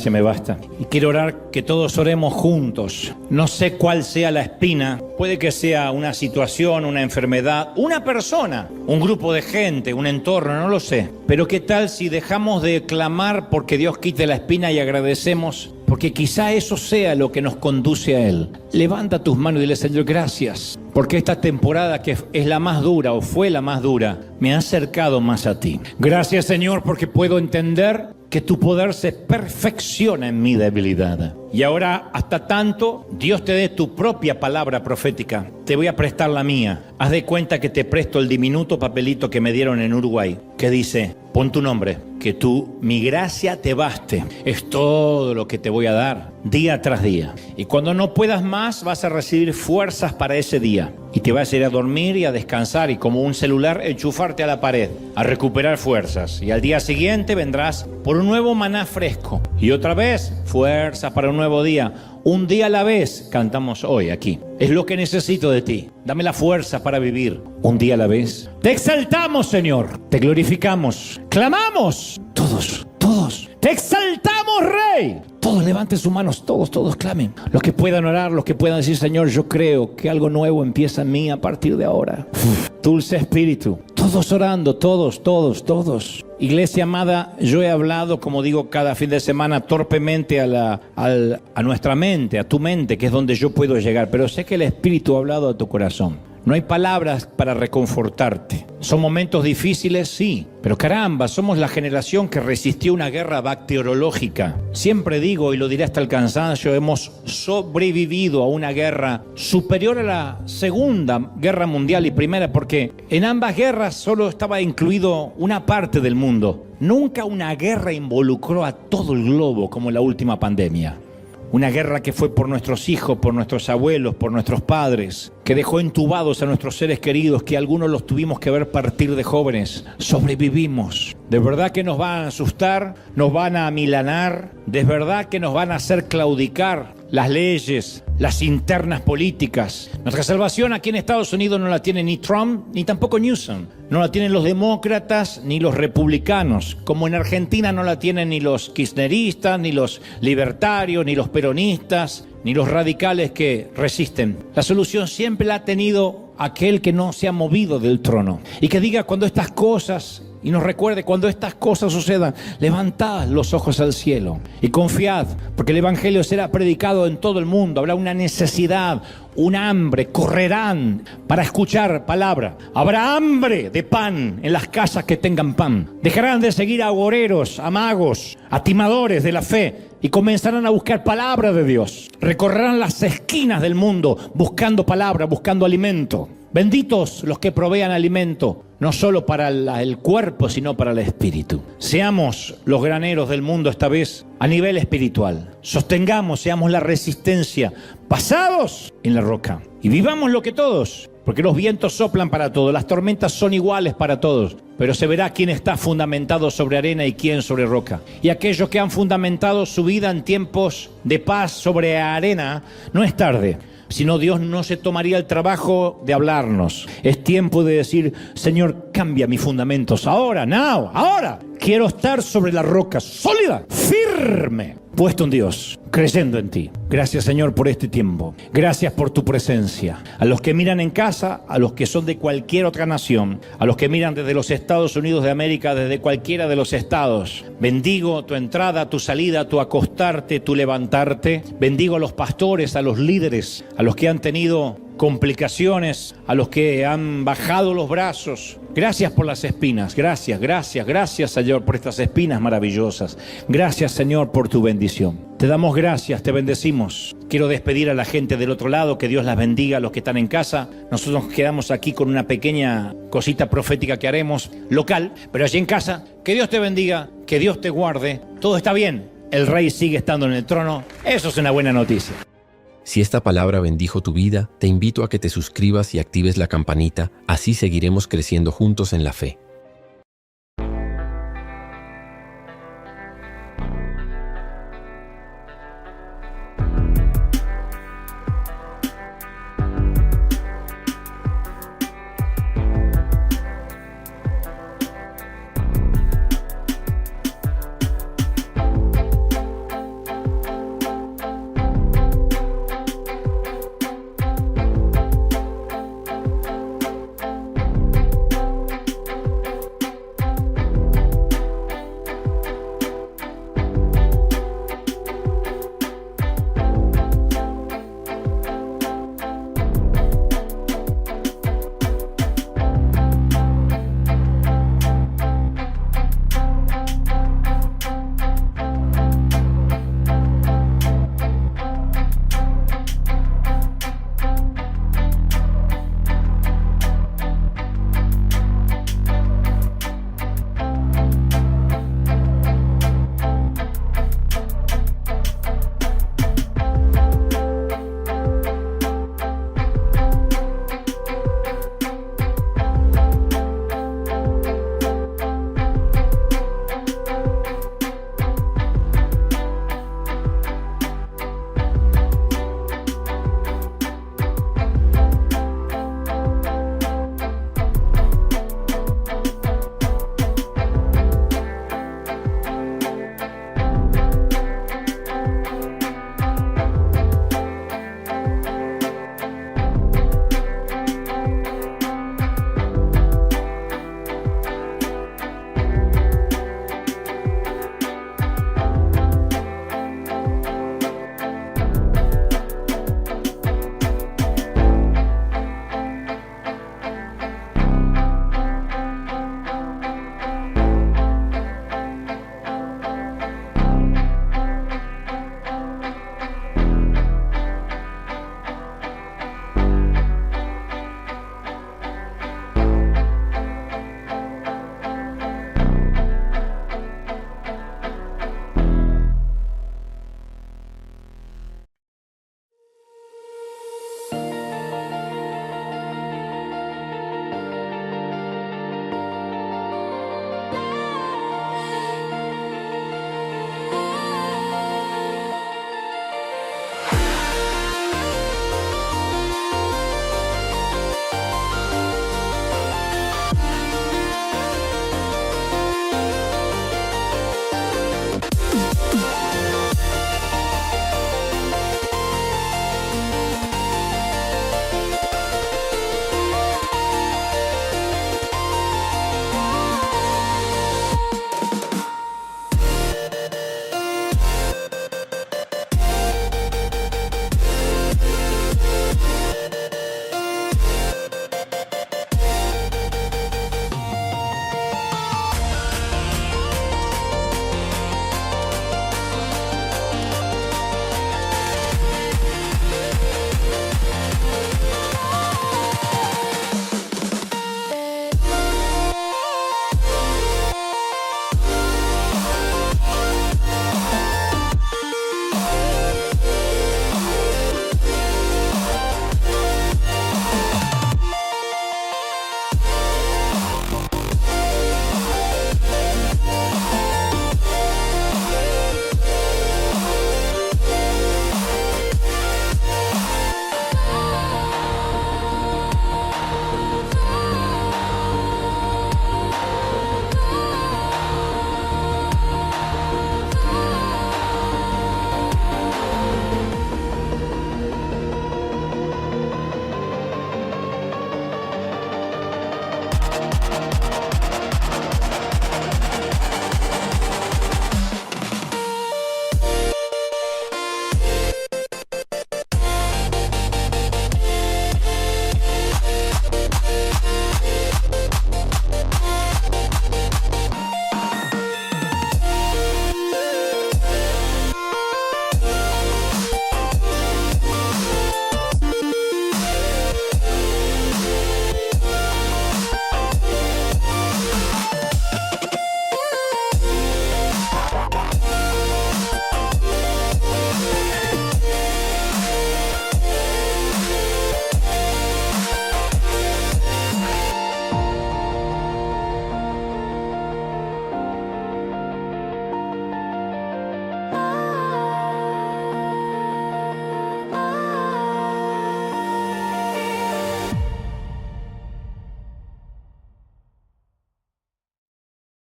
me basta. Y quiero orar que todos oremos juntos. No sé cuál sea la espina, puede que sea una situación, una enfermedad, una persona, un grupo de gente, un entorno, no lo sé. Pero ¿qué tal si dejamos de clamar porque Dios quite la espina y agradecemos? Porque quizá eso sea lo que nos conduce a Él. Levanta tus manos y dile: Señor, gracias, porque esta temporada que es la más dura o fue la más dura, me ha acercado más a ti. Gracias, Señor, porque puedo entender que tu poder se perfecciona en mi debilidad. Y ahora, hasta tanto Dios te dé tu propia palabra profética, te voy a prestar la mía. Haz de cuenta que te presto el diminuto papelito que me dieron en Uruguay, que dice: pon tu nombre, que mi gracia te baste. Es todo lo que te voy a dar, día tras día. Y cuando no puedas más, vas a recibir fuerzas para ese día. Y te vas a ir a dormir y a descansar, y como un celular, enchufarte a la pared, a recuperar fuerzas. Y al día siguiente vendrás por un nuevo maná fresco. Y otra vez, fuerzas para un nuevo día. Un día a la vez, cantamos hoy aquí. Es lo que necesito de ti. Dame la fuerza para vivir un día a la vez. Te exaltamos, Señor. Te glorificamos. Clamamos. Todos. Te exaltamos, Rey. Todos levanten sus manos, todos clamen. Los que puedan orar, los que puedan decir: Señor, yo creo que algo nuevo empieza en mí a partir de ahora. Dulce Espíritu. Todos orando, todos. Iglesia amada, yo he hablado, como digo cada fin de semana, torpemente a nuestra mente, a tu mente, que es donde yo puedo llegar. Pero sé que el Espíritu ha hablado a tu corazón. No hay palabras para reconfortarte. Son momentos difíciles, sí, pero caramba, somos la generación que resistió una guerra bacteriológica. Siempre digo, y lo diré hasta el cansancio, hemos sobrevivido a una guerra superior a la Segunda Guerra Mundial y Primera, porque en ambas guerras solo estaba incluido una parte del mundo. Nunca una guerra involucró a todo el globo como la última pandemia. Una guerra que fue por nuestros hijos, por nuestros abuelos, por nuestros padres, que dejó entubados a nuestros seres queridos, que algunos los tuvimos que ver partir de jóvenes. Sobrevivimos. De verdad que nos van a asustar, nos van a amilanar, de verdad que nos van a hacer claudicar las leyes, las internas políticas. Nuestra salvación aquí en Estados Unidos no la tiene ni Trump, ni tampoco Newsom. No la tienen los demócratas ni los republicanos, como en Argentina no la tienen ni los kirchneristas, ni los libertarios, ni los peronistas, ni los radicales que resisten. La solución siempre la ha tenido aquel que no se ha movido del trono. Y que diga cuando estas cosas, y nos recuerde cuando estas cosas sucedan, levantad los ojos al cielo y confiad, porque el Evangelio será predicado en todo el mundo. Habrá una necesidad, un hambre, correrán para escuchar palabra. Habrá hambre de pan en las casas que tengan pan. Dejarán de seguir a agoreros, a magos, a timadores de la fe, y comenzarán a buscar palabra de Dios. Recorrerán las esquinas del mundo buscando palabra, buscando alimento. Benditos los que provean alimento, no solo para el cuerpo, sino para el espíritu. Seamos los graneros del mundo esta vez a nivel espiritual. Sostengamos, seamos la resistencia, basados en la roca. Y vivamos lo que todos, porque los vientos soplan para todos, las tormentas son iguales para todos. Pero se verá quién está fundamentado sobre arena y quién sobre roca. Y aquellos que han fundamentado su vida en tiempos de paz sobre arena, no es tarde. Si no, Dios no se tomaría el trabajo de hablarnos. Es tiempo de decir: Señor, cambia mis fundamentos. Ahora quiero estar sobre la roca sólida, firme, puesto en Dios, creyendo en ti. Gracias, Señor, por este tiempo. Gracias por tu presencia. A los que miran en casa, a los que son de cualquier otra nación, a los que miran desde los Estados Unidos de América, desde cualquiera de los estados, bendigo tu entrada, tu salida, tu acostarte, tu levantarte. Bendigo a los pastores, a los líderes, a los que han tenido complicaciones, a los que han bajado los brazos. Gracias por las espinas, gracias, Señor, por estas espinas maravillosas. Gracias, Señor, por tu bendición. Te damos gracias, te bendecimos. Quiero despedir a la gente del otro lado, que Dios las bendiga, a los que están en casa. Nosotros nos quedamos aquí con una pequeña cosita profética que haremos, local, pero allí en casa. Que Dios te bendiga, que Dios te guarde. Todo está bien, el Rey sigue estando en el trono. Eso es una buena noticia. Si esta palabra bendijo tu vida, te invito a que te suscribas y actives la campanita, así seguiremos creciendo juntos en la fe.